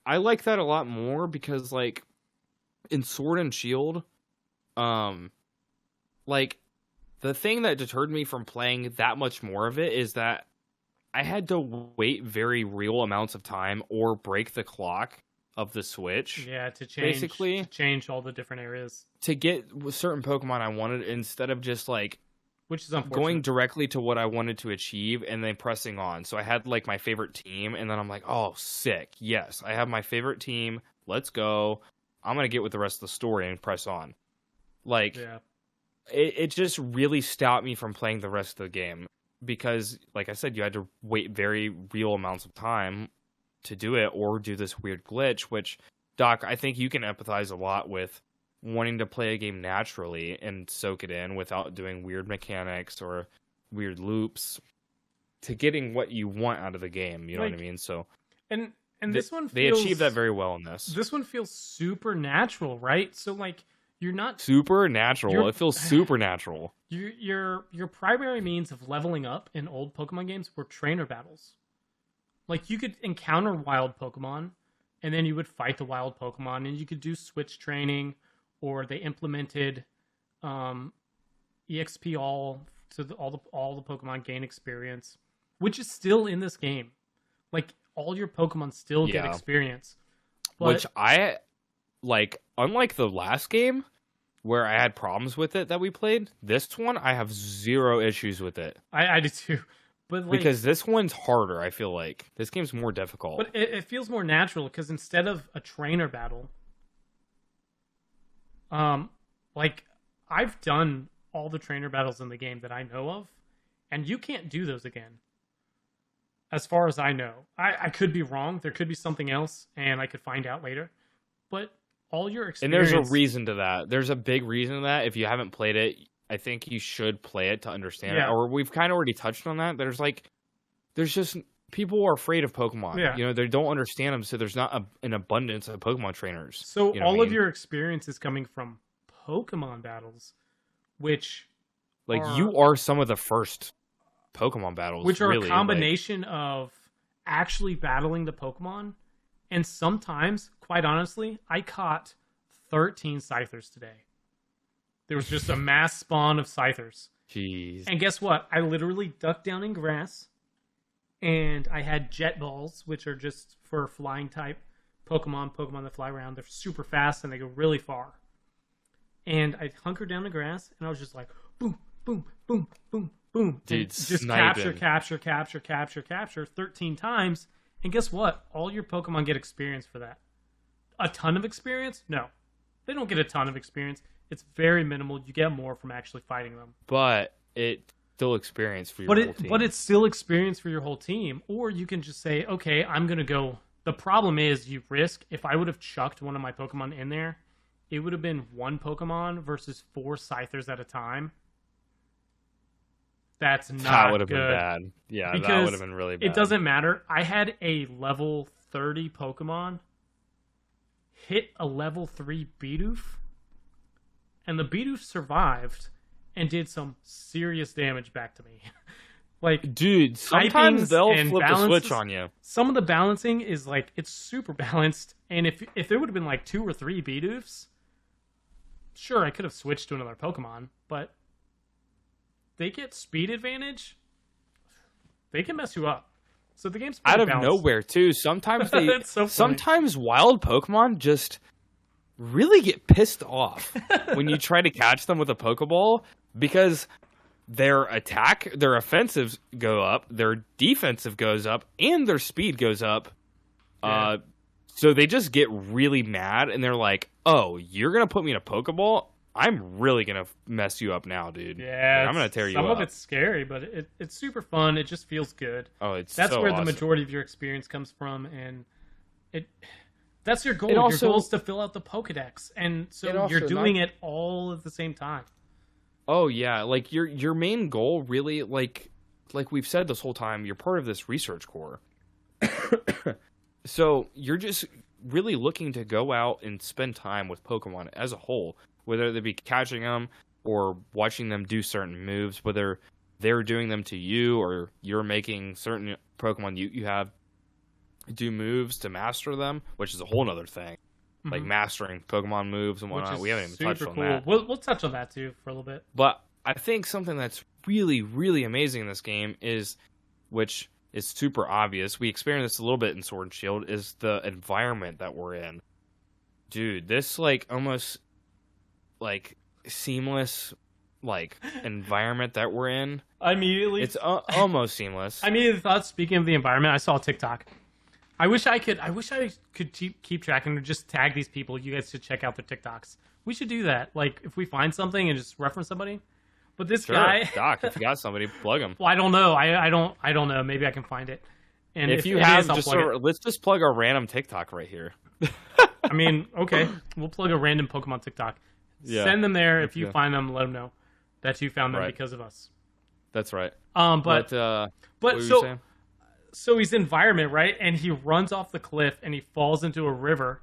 I like that a lot more because, like, in Sword and Shield, like, the thing that deterred me from playing that much more of it is that I had to wait very real amounts of time or break the clock of the Switch. Yeah, to change all the different areas. To get certain Pokemon I wanted instead of just, like, which is unfortunate. Going directly to what I wanted to achieve and then pressing on. So I had, like, my favorite team, and then I'm like, oh, sick. Yes, I have my favorite team. Let's go. I'm going to get with the rest of the story and press on. Like, it just really stopped me from playing the rest of the game. Because, like I said, you had to wait very real amounts of time to do it or do this weird glitch, which, Doc, I think you can empathize a lot with wanting to play a game naturally and soak it in without doing weird mechanics or weird loops to getting what you want out of the game. You know what I mean? So, and this one they achieve that very well in this. This one feels supernatural, right? So, like, you're not supernatural. It feels supernatural. Your primary means of leveling up in old Pokemon games were trainer battles. Like, you could encounter wild Pokemon, and then you would fight the wild Pokemon, and you could do switch training. Or they implemented EXP all the Pokemon gain experience, which is still in this game. Like, all your Pokemon still get experience. But, which I like, unlike the last game where I had problems with it that we played, this one I have zero issues with it. I do too. But, like, because this one's harder, I feel like. This game's more difficult. But it feels more natural because instead of a trainer battle, like, I've done all the trainer battles in the game that I know of, and you can't do those again. As far as I know. I could be wrong. There could be something else, and I could find out later. But all your experience... And there's a reason to that. There's a big reason to that. If you haven't played it, I think you should play it to understand it. Or we've kind of already touched on that. There's just... People are afraid of Pokemon. Yeah. You know, they don't understand them, so there's not an abundance of Pokemon trainers. So all of your experience is coming from Pokemon battles, which you are some of the first Pokemon battles, which are really, a combination of actually battling the Pokemon, and sometimes, quite honestly, I caught 13 Scythers today. There was just a mass spawn of Scythers. Jeez. And guess what? I literally ducked down in grass. And I had jet balls, which are just for flying type Pokemon that fly around. They're super fast and they go really far. And I hunkered down the grass and I was just like, boom, boom, boom, boom, boom, Dude, and just sniping. capture 13 times. And guess what? All your Pokemon get experience for that. A ton of experience? No. They don't get a ton of experience. It's very minimal. You get more from actually fighting them. But it's still experience for your whole team. But it's still experience for your whole team. Or you can just say, okay, I'm going to go. The problem is you risk, if I would have chucked one of my Pokemon in there, it would have been one Pokemon versus 4 Scythers at a time. That's not good. That would have been bad. Yeah, because that would have been really bad. It doesn't matter. I had a level 30 Pokemon hit a level 3 Bidoof, and the Bidoof survived and did some serious damage back to me. Like, dude, sometimes they'll flip the switch on you. Some of the balancing is like, it's super balanced, and if there would have been like 2 or 3 Bidoofs, sure, I could have switched to another Pokemon, but they get speed advantage. They can mess you up. So the game's out of balanced. nowhere too. Sometimes so sometimes wild Pokemon just really get pissed off when you try to catch them with a Pokeball, because their attack, their offensives go up, their defensive goes up, and their speed goes up. Yeah. So they just get really mad, and they're like, "Oh, you're gonna put me in a Pokeball? I'm really gonna mess you up now, dude. Yeah, like, I'm gonna tear you up." Some of it's scary, but it's super fun. It just feels good. Oh, that's so where awesome. the majority of your experience comes from, and that's your goal. It also, your goal is to fill out the Pokedex, and so you're doing it all at the same time. Oh yeah, like your main goal really, like we've said this whole time, you're part of this research corps. So you're just really looking to go out and spend time with Pokemon as a whole, whether they be catching them or watching them do certain moves, whether they're doing them to you or you're making certain Pokemon you have do moves to master them, which is a whole other thing. Mm-hmm. Like mastering Pokemon moves and whatnot. We haven't even touched on that. We'll touch on that too for a little bit. But I think something that's really, really amazing in this game is, which is super obvious, we experienced this a little bit in Sword and Shield, is the environment that we're in. Dude, this like almost like seamless like environment that we're in. It's almost seamless. I immediately thought, speaking of the environment, I saw a TikTok. I wish I could keep track and just tag these people. You guys should check out their TikToks. We should do that. Like, if we find something and just reference somebody. But this guy, Doc, if you got somebody, plug them. Well, I don't know. I don't know. Maybe I can find it. And if you have, let's just plug our random TikTok right here. I mean, okay, we'll plug a random Pokemon TikTok. Yeah. Send them there. If you find them, let them know that you found them because of us. That's right. But so. So he's environment, right? And he runs off the cliff and he falls into a river.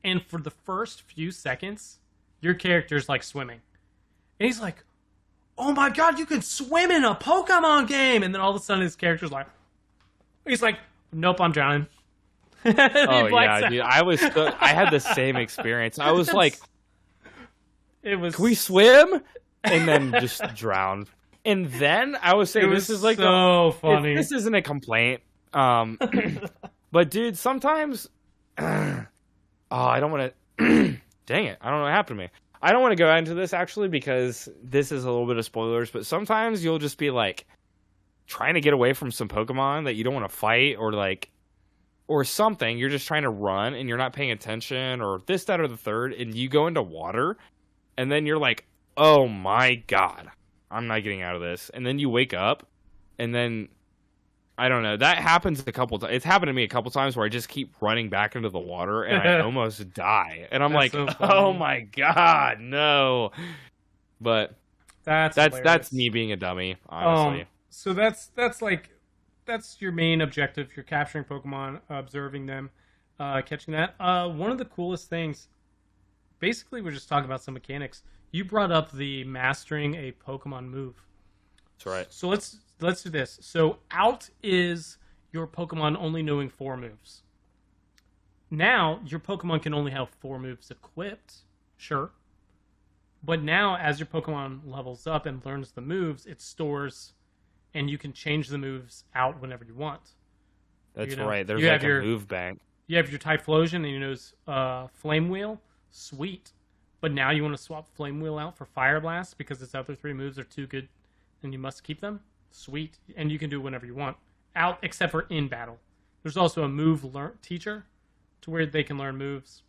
And for the first few seconds, your character's like swimming. And he's like, oh my god, you can swim in a Pokemon game! And then all of a sudden his character's like, he's like, nope, I'm drowning. Oh yeah, dude. I had the same experience. I was like, can we swim? And then just drowned. And then I was saying, this is like so funny. This isn't a complaint. But dude, sometimes, I don't want to. Dang it! I don't know what happened to me. I don't want to go into this actually because this is a little bit of spoilers. But sometimes you'll just be like trying to get away from some Pokemon that you don't want to fight, or something. You're just trying to run and you're not paying attention, or this, that, or the third, and you go into water, and then you're like, oh my god, I'm not getting out of this. And then you wake up, and then, I don't know, that happens a couple times. It's happened to me a couple times where I just keep running back into the water, and I almost die. And I'm like, oh my god, no. But that's me being a dummy, honestly. So that's your main objective. You're capturing Pokemon, observing them, catching that. One of the coolest things, basically we're just talking about some mechanics. You brought up the mastering a Pokemon move. That's right. So let's do this. So out is your Pokemon only knowing 4 moves. Now your Pokemon can only have 4 moves equipped, sure. But now as your Pokemon levels up and learns the moves, it stores, and you can change the moves out whenever you want. That's right. There's like a move bank. You have your Typhlosion and you know Flame Wheel. Sweet. But now you want to swap Flame Wheel out for Fire Blast because its other 3 moves are too good and you must keep them. Sweet. And you can do whenever you want, out except for in battle. There's also a move teacher to where they can learn moves.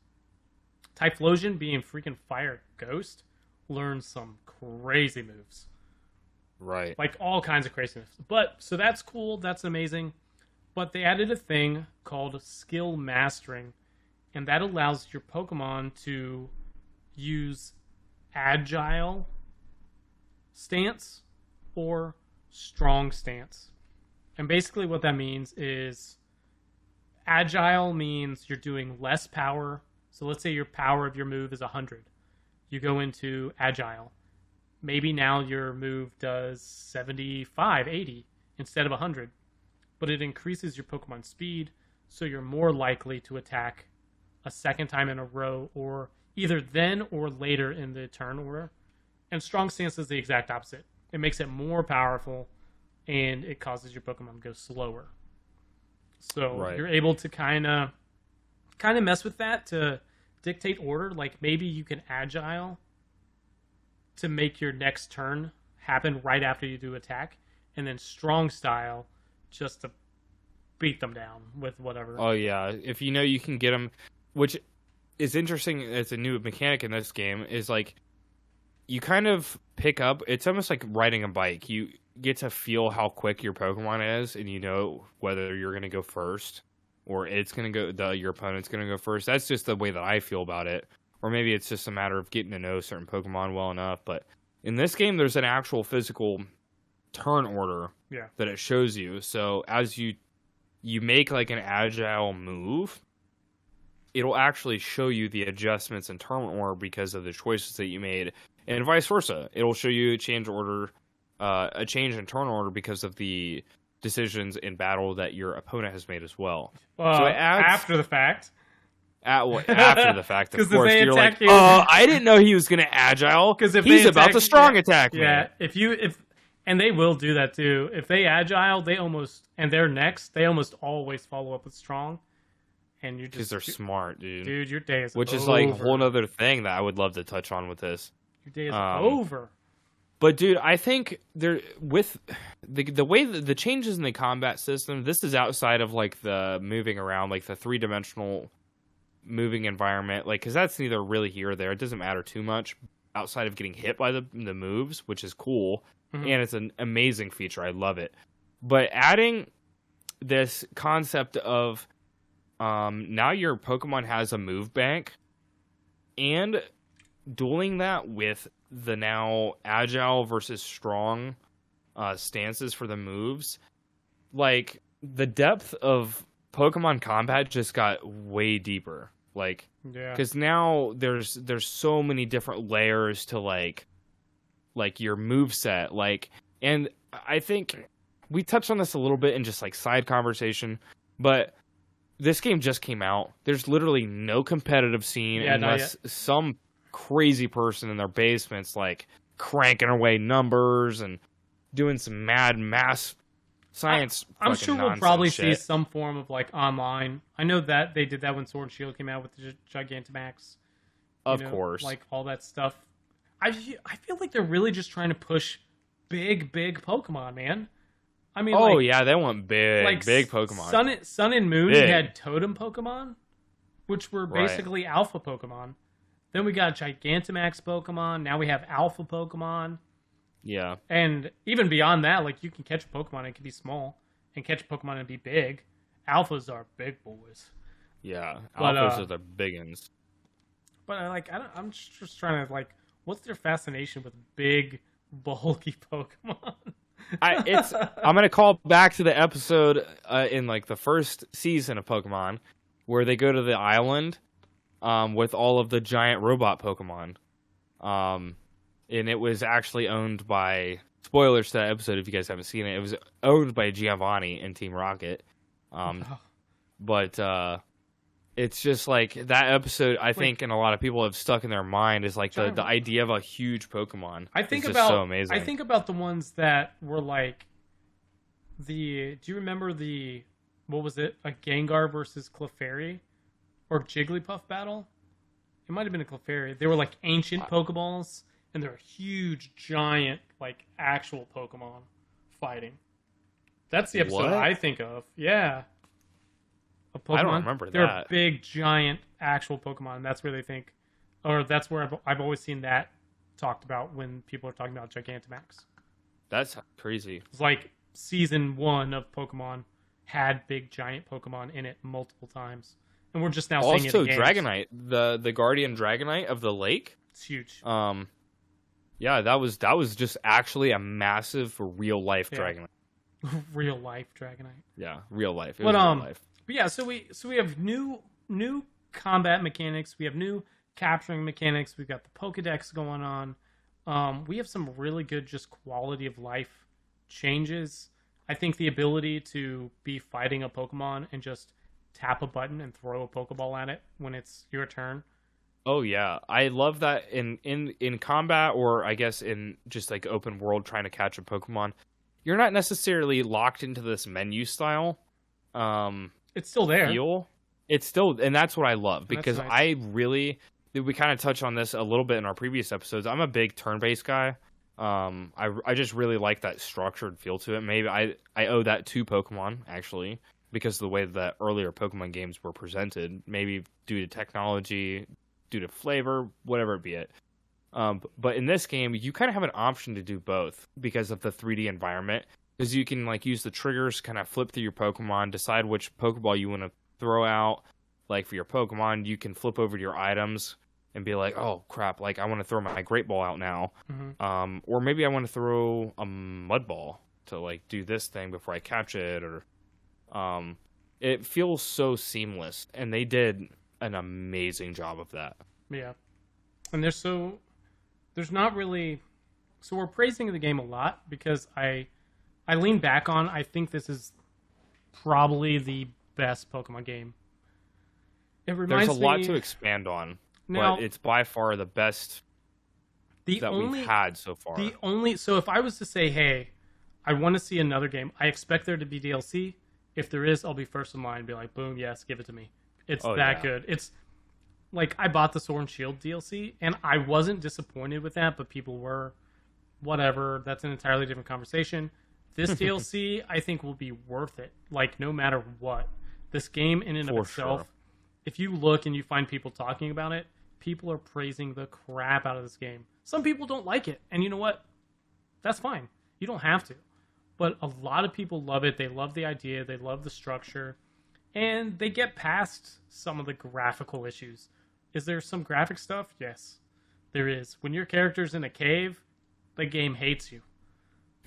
Typhlosion, being freaking fire ghost, learns some crazy moves. Right. Like all kinds of craziness. But, so that's cool. That's amazing. But they added a thing called skill mastering. And that allows your Pokemon to use agile stance or strong stance. And basically what that means is agile means you're doing less power. So let's say your power of your move is 100. You go into agile. Maybe now your move does 75, 80 instead of 100. But it increases your Pokemon speed, so you're more likely to attack a second time in a row, or either then or later in the turn order. And strong stance is the exact opposite. It makes it more powerful, and it causes your Pokemon to go slower. So you're able to kind of mess with that to dictate order. Like maybe you can agile to make your next turn happen right after you do attack, and then strong style just to beat them down with whatever. Oh yeah, if you know you can get them, which is interesting. It's a new mechanic in this game. Is like you kind of pick up. It's almost like riding a bike. You get to feel how quick your Pokemon is, and you know whether you're going to go first or it's going to go. Your opponent's going to go first. That's just the way that I feel about it. Or maybe it's just a matter of getting to know certain Pokemon well enough. But in this game, there's an actual physical turn order that it shows you. So as you make like an agile move, it'll actually show you the adjustments in turn order because of the choices that you made, and vice versa. It'll show you a change in turn order because of the decisions in battle that your opponent has made as well. So after the fact. After the fact, of course, you're like, you, I didn't know he was going to agile because he's about to strong attack me. Yeah, and they will do that too. If they agile, and they're next, they almost always follow up with strong. And you just because they're smart, dude. Dude, your day is which over. Is like a whole other thing that I would love to touch on with this. Your day is over. But dude, I think there with the way that the changes in the combat system, this is outside of like the moving around, like the 3-dimensional moving environment, like because that's neither really here or there. It doesn't matter too much outside of getting hit by the moves, which is cool, and it's an amazing feature. I love it. But adding this concept of now your Pokemon has a move bank, and dueling that with the now agile versus strong stances for the moves, like the depth of Pokemon combat just got way deeper. Like, because now there's so many different layers to like your move set. Like, and I think we touched on this a little bit in just like side conversation, but this game just came out. There's literally no competitive scene unless some crazy person in their basements like cranking away numbers and doing some mad mass science. I'm sure we'll probably see some form of like online. I know that they did that when Sword and Shield came out with the Gigantamax. Of course, like all that stuff. I feel like they're really just trying to push big Pokemon, man. I mean, they want big Pokemon. Sun and Moon, we had Totem Pokemon, which were basically Alpha Pokemon. Then we got Gigantamax Pokemon. Now we have Alpha Pokemon. Yeah. And even beyond that, like you can catch a Pokemon and it can be small, and catch a Pokemon and be big. Alphas are big boys. Yeah, Alphas are the big ones. But I'm just trying to like, what's their fascination with big, bulky Pokemon? I'm gonna call back to the episode in like the first season of Pokemon where they go to the island with all of the giant robot Pokemon. And it was actually owned by, spoilers to that episode if you guys haven't seen it, it was owned by Giovanni and Team Rocket. But it's just like that episode, I think, and a lot of people have stuck in their mind is like the idea of a huge Pokemon. I think just so amazing. I think about the ones that were like do you remember what was it? A Gengar versus Clefairy or Jigglypuff battle? It might have been a Clefairy. They were like ancient Pokeballs. and they're huge, giant, like actual Pokemon fighting. That's the episode I think of. Yeah. A Pokemon. I don't remember they're that. Big, giant, actual Pokemon. And that's where they think, or that's where I've always seen that talked about when people are talking about Gigantamax. That's crazy. It's like season 1 of Pokemon had big, giant Pokemon in it multiple times. And we're just now seeing it in games. Also, Dragonite, the Guardian Dragonite of the lake. It's huge. Yeah, that was just actually a massive real life Dragonite. Real life Dragonite. Yeah, real life. It was real life. But yeah, so we have new combat mechanics. We have new capturing mechanics. We've got the Pokedex going on. We have some really good just quality of life changes. I think the ability to be fighting a Pokemon and just tap a button and throw a Pokeball at it when it's your turn. Oh yeah, I love that in combat, or I guess in just like open world trying to catch a Pokemon. You're not necessarily locked into this menu style. It's still there. It's still, and that's what I love, because nice. we kind of touched on this a little bit in our previous episodes. I'm a big turn-based guy. I just really like that structured feel to it. Maybe I owe that to Pokemon, actually, because of the way that earlier Pokemon games were presented. Maybe due to technology, due to flavor, whatever it be it. But in this game, you kind of have an option to do both because of the 3D environment. Because you can like use the triggers, kind of flip through your Pokemon, decide which Pokeball you want to throw out. Like for your Pokemon, you can flip over to your items and be like, oh crap, like I want to throw my Great Ball out now. Mm-hmm. Or maybe I want to throw a Mud Ball to like do this thing before I catch it. Or it feels so seamless, and they did an amazing job of that. Yeah, and there's not really. So we're praising the game a lot because I lean back on. I think this is probably the best Pokemon game. It reminds There's a lot to expand on, now, but it's by far the best we've had so far. So if I was to say, hey, I want to see another game, I expect there to be DLC. If there is, I'll be first in line and be like, boom, yes, give it to me. It's good. It's like I bought the Sword and Shield DLC, and I wasn't disappointed with that, but people were. Whatever, that's an entirely different conversation. This DLC, I think, will be worth it. Like, no matter what. This game in and of itself, if you look and you find people talking about it, people are praising the crap out of this game. Some people don't like it, and you know what? That's fine. You don't have to. But a lot of people love it. They love the idea. They love the structure. And they get past some of the graphical issues. Is there some graphic stuff? Yes, there is. When your character's in a cave, the game hates you.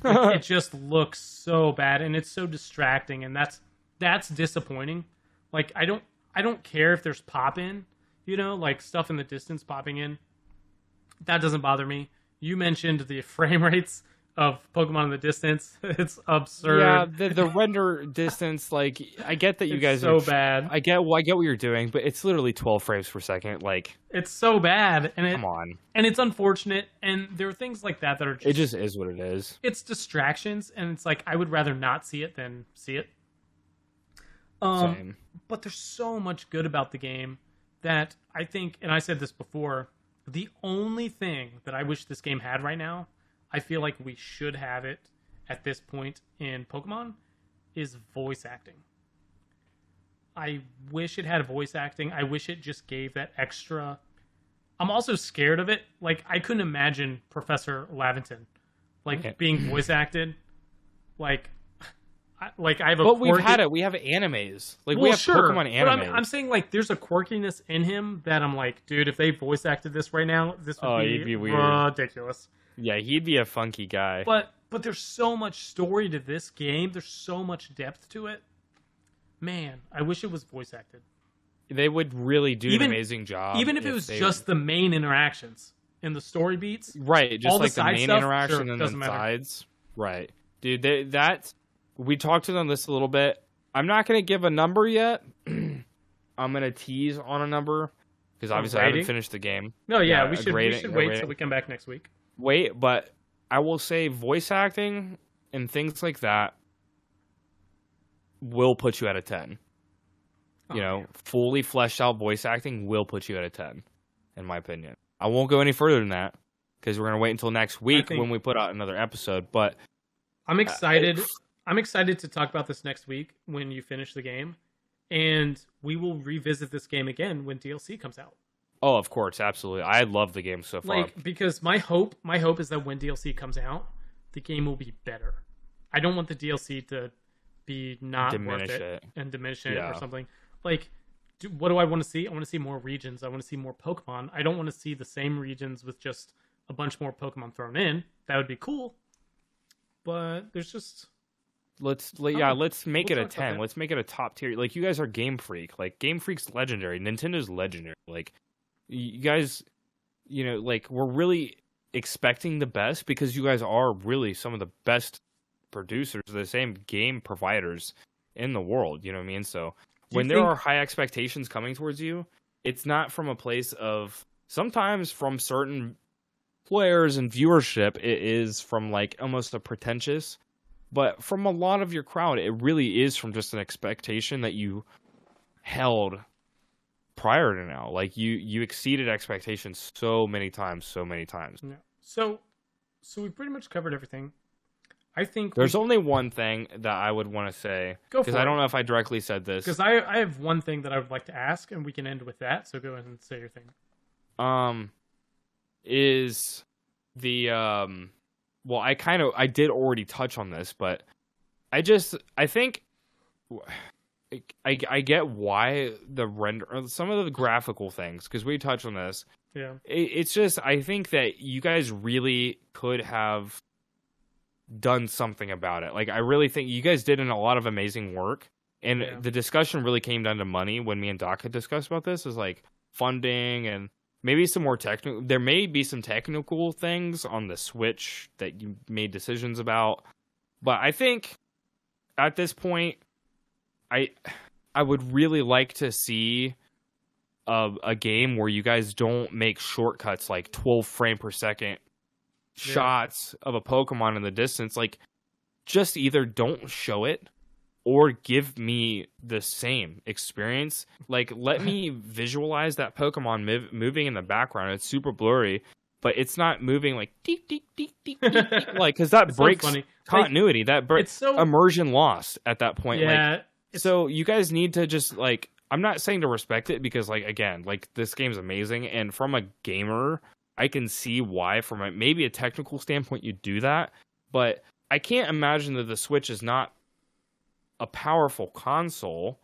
It just looks so bad, and it's so distracting, and that's disappointing. Like, I don't care if there's pop-in, like stuff in the distance popping in. That doesn't bother me. You mentioned the frame rates of Pokemon in the distance. It's absurd. Yeah, the render distance, like, I get that you it's guys so are bad. I get what you're doing, but it's literally 12 frames per second. Like, it's so bad, and come on, and it's unfortunate. And there are things like that are just, it just is what it is. It's distractions, and it's like I would rather not see it than see it. Same. But there's so much good about the game that I think, and I said this before, the only thing that I wish this game had right now, I feel like we should have it at this point in Pokemon, is voice acting. I wish it had voice acting. I wish it just gave that extra. I'm also scared of it. Like, I couldn't imagine Professor Lavinton, being voice acted. I have a. But we've had it. We have animes. Like, we have Pokemon animes. But I'm saying, like, there's a quirkiness in him that I'm like, dude, if they voice acted this right now, this would be ridiculous. Yeah, he'd be a funky guy. But there's so much story to this game. There's so much depth to it. Man, I wish it was voice acted. They would really do an amazing job. Even if it was just the main interactions in the story beats. Right, just all like the main stuff, interaction and then sides. Right. Dude, we talked on this a little bit. I'm not going to give a number yet. I'm going to tease on a number because obviously I haven't finished the game. No, yeah, we should wait till we come back next week. Wait, but I will say voice acting and things like that will put you at a 10. Fully fleshed out voice acting will put you at a 10, in my opinion. I won't go any further than that, because we're gonna wait until next week think- when we put out another episode. But I'm excited. I'm excited to talk about this next week when you finish the game, and we will revisit this game again when DLC comes out. oh, of course, absolutely. I love the game so far. Like, because my hope is that when DLC comes out, the game will be better. I don't want the DLC to be not Diminish worth it. and diminish it Yeah. or something. Like, what do I want to see? I want to see more regions. I want to see more Pokemon. I don't want to see the same regions with just a bunch more Pokemon thrown in. That would be cool. But there's just... Let's make we'll it a talk about 10. that. Let's make it a top tier. Like, you guys are Game Freak. Like, Game Freak's legendary. Nintendo's legendary. Like, you guys, you know, like, we're really expecting the best because you guys are really some of the best producers, the same game providers in the world. You know what I mean? So when there are high expectations coming towards you, it's not from a place of, sometimes from certain players and viewership, it is from like almost a pretentious, but from a lot of your crowd, it really is from just an expectation that you held prior to now. Like, you exceeded expectations so many times. Yeah. So we pretty much covered everything. I think There's only one thing that I would want to say, because I don't know if I directly said this. Because I have one thing that I would like to ask, and we can end with that. So go ahead and say your thing. Is the well, I did already touch on this, but I think I get why the render, or some of the graphical things, because we touched on this. Yeah. It's just, I think that you guys really could have done something about it. Like, I really think you guys did a lot of amazing work, and Yeah. the discussion really came down to money when me and Doc had discussed about this, is like funding and maybe some more technical. There may be some technical things on the Switch that you made decisions about, but I think at this point, I would really like to see a game where you guys don't make shortcuts like 12 frame per second shots of a Pokemon in the distance. Like, just either don't show it or give me the same experience. Like, let me visualize that Pokemon moving in the background. It's super blurry, but it's not moving like deep, deep, deep, deep, deep, deep. Like, because that breaks continuity. That breaks immersion lost at that point. Yeah. Like, so you guys need to just, like, I'm not saying to respect it, because, like, again, like, this game's amazing, and from a gamer, I can see why, from maybe a technical standpoint, you do that, but I can't imagine that the Switch is not a powerful console.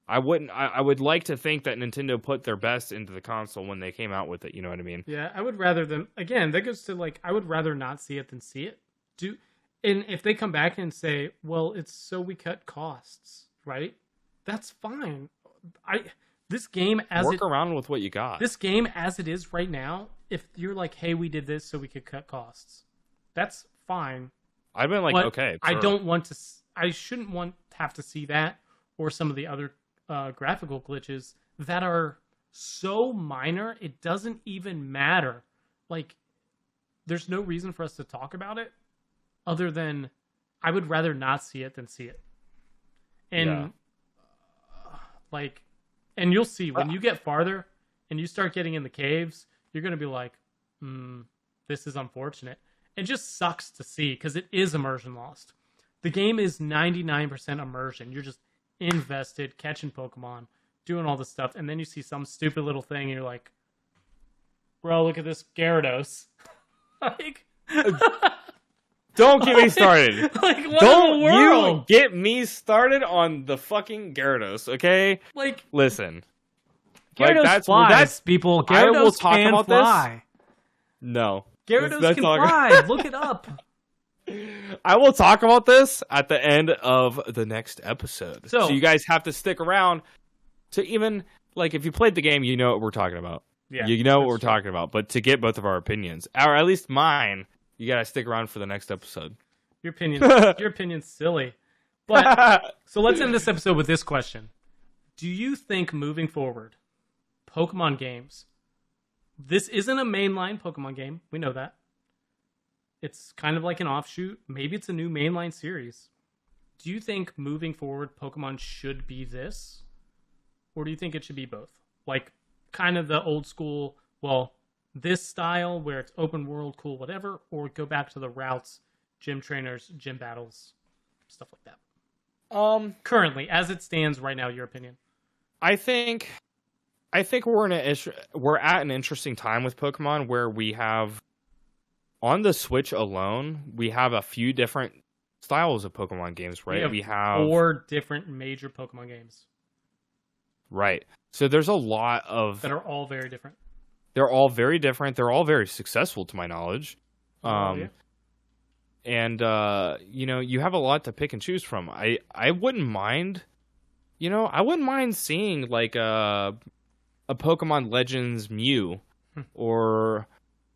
I would like to think that Nintendo put their best into the console when they came out with it, you know what I mean? Yeah, I would rather than, again, that goes to, like, I would rather not see it than see it. And if they come back and say, well, it's so we cut costs, right? That's fine. This game as work around with what you got. This game as it is right now, if you're like, hey, we did this so we could cut costs, that's fine. I've been like, okay, sure. I shouldn't want to have to see that, or some of the other graphical glitches that are so minor it doesn't even matter. Like, there's no reason for us to talk about it other than I would rather not see it than see it. And like, and you'll see when you get farther and you start getting in the caves, you're going to be like, this is unfortunate. It just sucks to see, because it is immersion lost. The game is 99% immersion. You're just invested, catching Pokemon, doing all this stuff, and then you see some stupid little thing, and you're like, bro, look at this Gyarados. Like... Don't get me started. Like, what in the world? You get me started on the fucking Gyarados, okay? Like, listen. Gyarados like, flies, people. Gyarados can fly. No. Gyarados can fly. Look it up. I will talk about this at the end of the next episode. So you guys have to stick around to even, like, if you played the game, you know what we're talking about. Yeah, you know what we're talking about. But to get both of our opinions, or at least mine, you gotta stick around for the next episode. Your opinion's silly. But so let's end this episode with this question. Do you think moving forward, Pokemon games, this isn't a mainline Pokemon game, we know that. It's kind of like an offshoot. Maybe it's a new mainline series. Do you think moving forward Pokemon should be this? Or do you think it should be both? Like, kind of the old school, well, this style where it's open world, cool, whatever, or go back to the routes, gym trainers, gym battles, stuff like that? Currently, as it stands right now, your opinion? I think we're at an interesting time with Pokemon where we have, on the Switch alone, we have a few different styles of Pokemon games, right? We have 4 different major Pokemon games. Right. So there's a lot of... that are all very different. They're all very different. They're all very successful, to my knowledge. Yeah. And, you have a lot to pick and choose from. I wouldn't mind... I wouldn't mind seeing, like, a Pokemon Legends Mew. Or...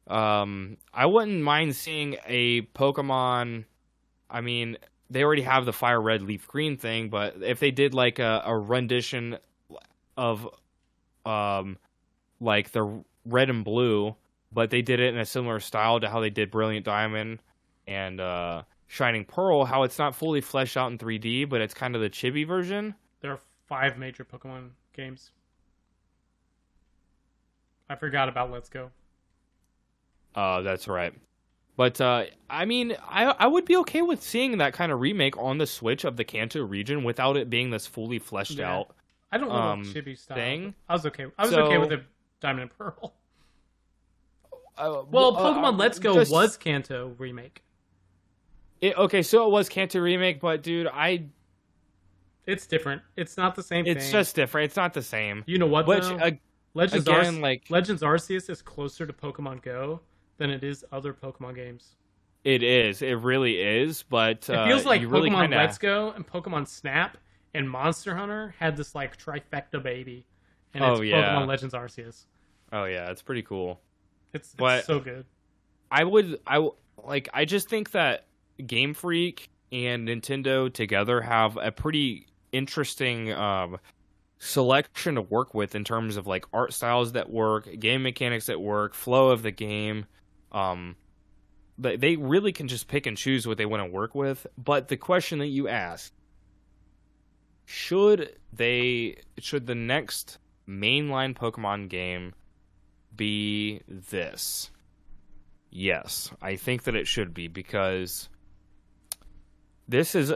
I wouldn't mind seeing a Pokemon... I mean, they already have the Fire Red, Leaf Green thing, but if they did, like, a rendition of, like, the Red and Blue, but they did it in a similar style to how they did Brilliant Diamond and Shining Pearl, how it's not fully fleshed out in 3D, but it's kind of the chibi version. There are 5 major Pokemon games. I forgot about Let's Go. That's right. But, I mean, I would be okay with seeing that kind of remake on the Switch of the Kanto region without it being this fully fleshed out I don't know about chibi style thing. I was okay. Okay with the Diamond and Pearl. Pokemon Let's Go was Kanto remake. Okay, so it was Kanto remake, but dude, it's different. It's not the same thing. It's just different. It's not the same. You know what? Legends Legends Arceus is closer to Pokemon Go than it is other Pokemon games. It is. It really is. But it feels like Pokemon Let's Go and Pokemon Snap and Monster Hunter had this like trifecta baby, and it's Pokemon Legends Arceus. Oh yeah, it's pretty cool. It's so good. I just think that Game Freak and Nintendo together have a pretty interesting selection to work with in terms of like art styles that work, game mechanics that work, flow of the game. They really can just pick and choose what they want to work with. But the question that you asked, should the next mainline Pokemon game be this? Yes, I think that it should be, because this is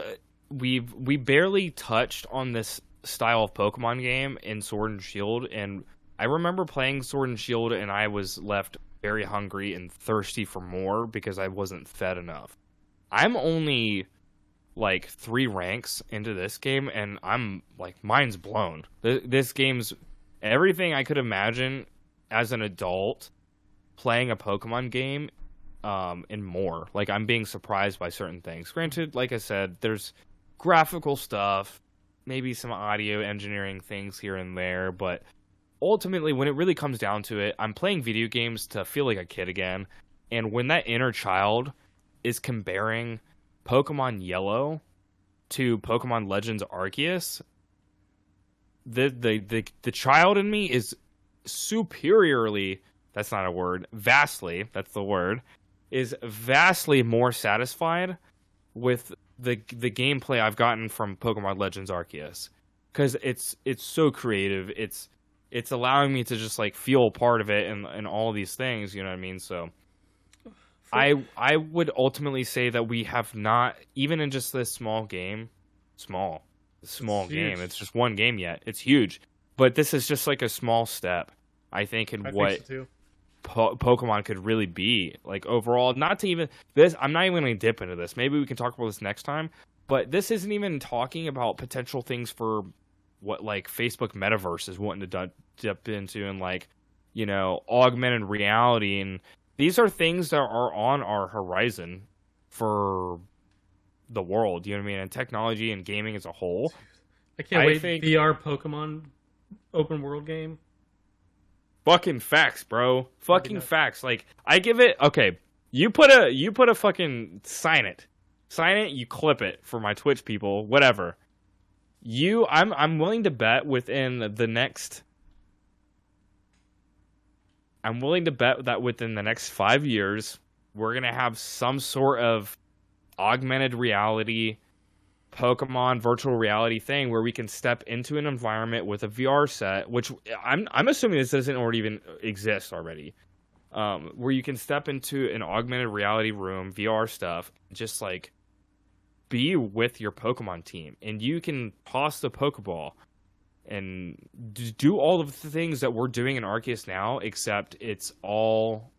we barely touched on this style of Pokemon game in Sword and Shield, and I remember playing Sword and Shield and I was left very hungry and thirsty for more because I wasn't fed enough. I'm only like 3 ranks into this game and I'm like, mind's blown. This game's everything I could imagine as an adult playing a Pokemon game, and more. Like, I'm being surprised by certain things. Granted, like I said, there's graphical stuff, maybe some audio engineering things here and there, but ultimately, when it really comes down to it, I'm playing video games to feel like a kid again. And when that inner child is comparing Pokemon Yellow to Pokemon Legends Arceus, the child in me is superiorly, that's not a word, vastly, that's the word, is vastly more satisfied with the gameplay I've gotten from Pokemon Legends Arceus. Because it's so creative, it's allowing me to just like feel a part of it and all these things, you know what I mean? So I would ultimately say that we have not, even in just this small game, it's just one game yet, it's huge, but this is just like a small step, I think, in what Pokemon could really be like overall. Not to even this, I'm not even going to dip into this, maybe we can talk about this next time, but this isn't even talking about potential things for what like Facebook Metaverse is wanting to dip into, and like, you know, augmented reality, and these are things that are on our horizon for the world, you know what I mean, and technology and gaming as a whole. I can't wait. VR Pokemon open world game. Fucking facts, bro. Fucking facts. Like, I give it, okay, you put a fucking sign it, you clip it for my Twitch people, whatever. I'm willing to bet within the next 5 years, we're going to have some sort of augmented reality, Pokemon virtual reality thing where we can step into an environment with a VR set, which I'm assuming this doesn't already even exist already. where you can step into an augmented reality room, VR stuff, just like be with your Pokemon team, and you can toss the Pokeball and do all of the things that we're doing in Arceus now, except it's all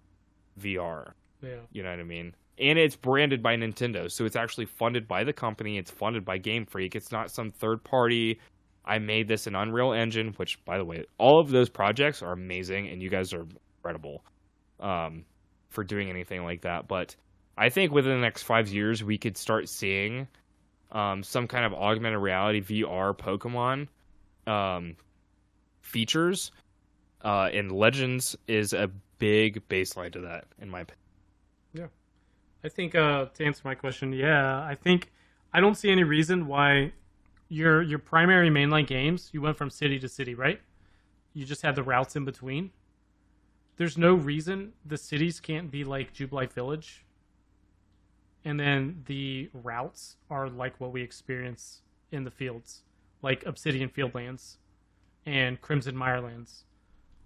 VR. Yeah. You know what I mean? And it's branded by Nintendo, so it's actually funded by the company. It's funded by Game Freak. It's not some third party. I made this in Unreal Engine, which, by the way, all of those projects are amazing, and you guys are incredible for doing anything like that. But I think within the next 5 years, we could start seeing some kind of augmented reality VR Pokemon features, and Legends is a big baseline to that, in my opinion. Yeah. I think, to answer my question, I don't see any reason why your primary mainline games, you went from city to city, right? You just had the routes in between. There's no reason the cities can't be like Jubilife Village. And then the routes are like what we experience in the fields, like Obsidian Fieldlands and Crimson Mirelands.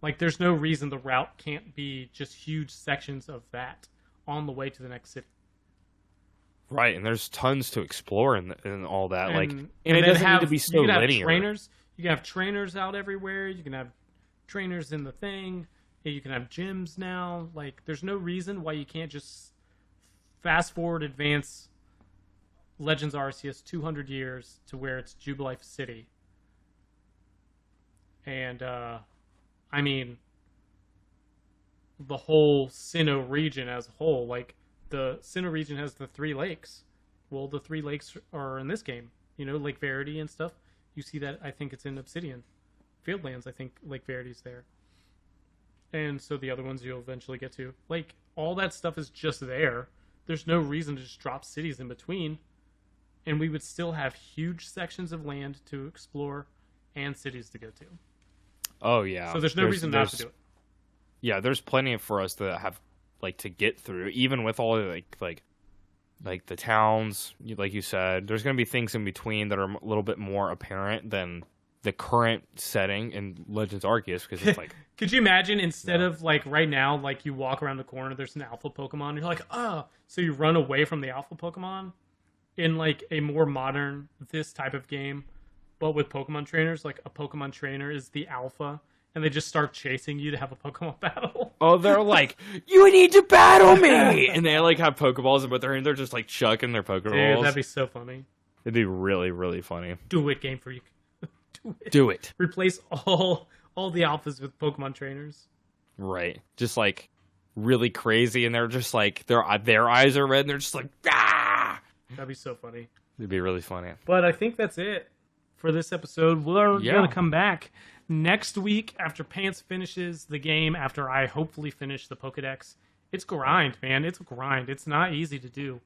Like, there's no reason the route can't be just huge sections of that on the way to the next city. Right, and there's tons to explore and all that. And it doesn't need to be so linear. You can have trainers out everywhere. You can have trainers in the thing. You can have gyms now. Like, there's no reason why you can't just fast forward, advance Legends Arceus 200 years to where it's Jubilife City. And, I mean, the whole Sinnoh region as a whole, like, the Sinnoh region has the 3 lakes. Well, the 3 lakes are in this game. You know, Lake Verity and stuff. You see that, I think it's in Obsidian Fieldlands. I think Lake Verity's there. And so the other ones you'll eventually get to. Like, all that stuff is just there. There's no reason to just drop cities in between. And we would still have huge sections of land to explore and cities to go to. Oh, yeah. So there's no reason not to do it. Yeah, there's plenty for us to have, like, to get through, even with all like the towns, like you said. There's going to be things in between that are a little bit more apparent than the current setting in Legends Arceus, because it's like... Could you imagine, instead of, like, right now, like, you walk around the corner, there's an alpha Pokemon, and you're like, oh, so you run away from the alpha Pokemon in, like, a more modern, this type of game, but with Pokemon trainers, like, a Pokemon trainer is the alpha, and they just start chasing you to have a Pokemon battle. Oh, they're like, you need to battle me! And they, like, have Pokeballs, but they're just, like, chucking their Pokeballs. Dude, that'd be so funny. It'd be really, really funny. Do it, Game Freak. Do it. Replace all the alphas with Pokemon trainers. Right. Just, like, really crazy, and they're just, like, their eyes are red, and they're just like, ah! That'd be so funny. It'd be really funny. But I think that's it for this episode. We're going to come back next week after Pants finishes the game, after I hopefully finish the Pokedex. It's grind, man. It's a grind. It's not easy to do.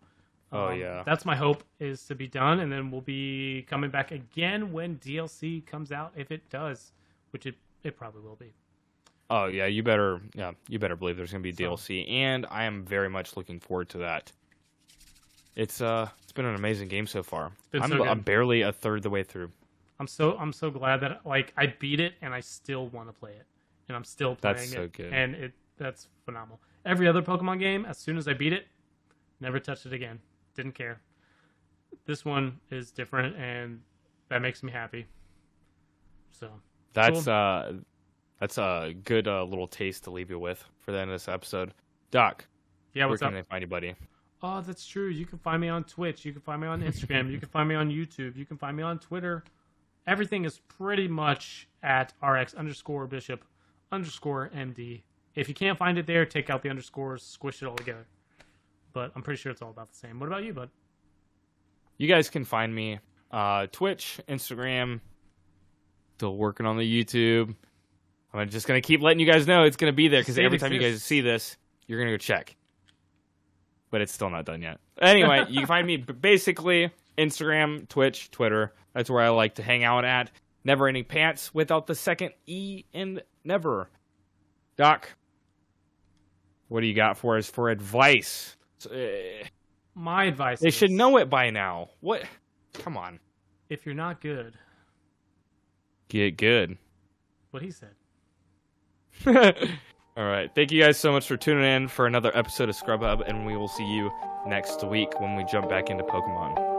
Oh, yeah. That's my hope, is to be done, and then we'll be coming back again when DLC comes out, if it does, which it probably will be. Oh, yeah, you better believe there's going to be DLC, and I am very much looking forward to that. It's been an amazing game so far. I'm barely a third the way through. I'm so glad that, like, I beat it and I still want to play it, and I'm still playing it. That's so good. And that's phenomenal. Every other Pokemon game, as soon as I beat it, never touched it again. Didn't care. This one is different, and that makes me happy. So that's cool. That's a good little taste to leave you with for the end of this episode. Doc, yeah, where can they find anybody? Oh, that's true. You can find me on Twitch. You can find me on Instagram. You can find me on YouTube. You can find me on Twitter. Everything is pretty much at RX_Bishop_MD. If you can't find it there, take out the underscores, squish it all together. But I'm pretty sure it's all about the same. What about you, bud? You guys can find me Twitch, Instagram. Still working on the YouTube. I'm just going to keep letting you guys know it's going to be there, because every time you guys see this, you're going to go check. But it's still not done yet. Anyway, you can find me basically Instagram, Twitch, Twitter. That's where I like to hang out at. NevrEndingPants without the second E in never. Doc, what do you got for us for advice? My advice They should know it by now. What? Come on. If you're not good, get good. What he said. All right. Thank you guys so much for tuning in for another episode of Scrub Hub, and we will see you next week when we jump back into Pokemon.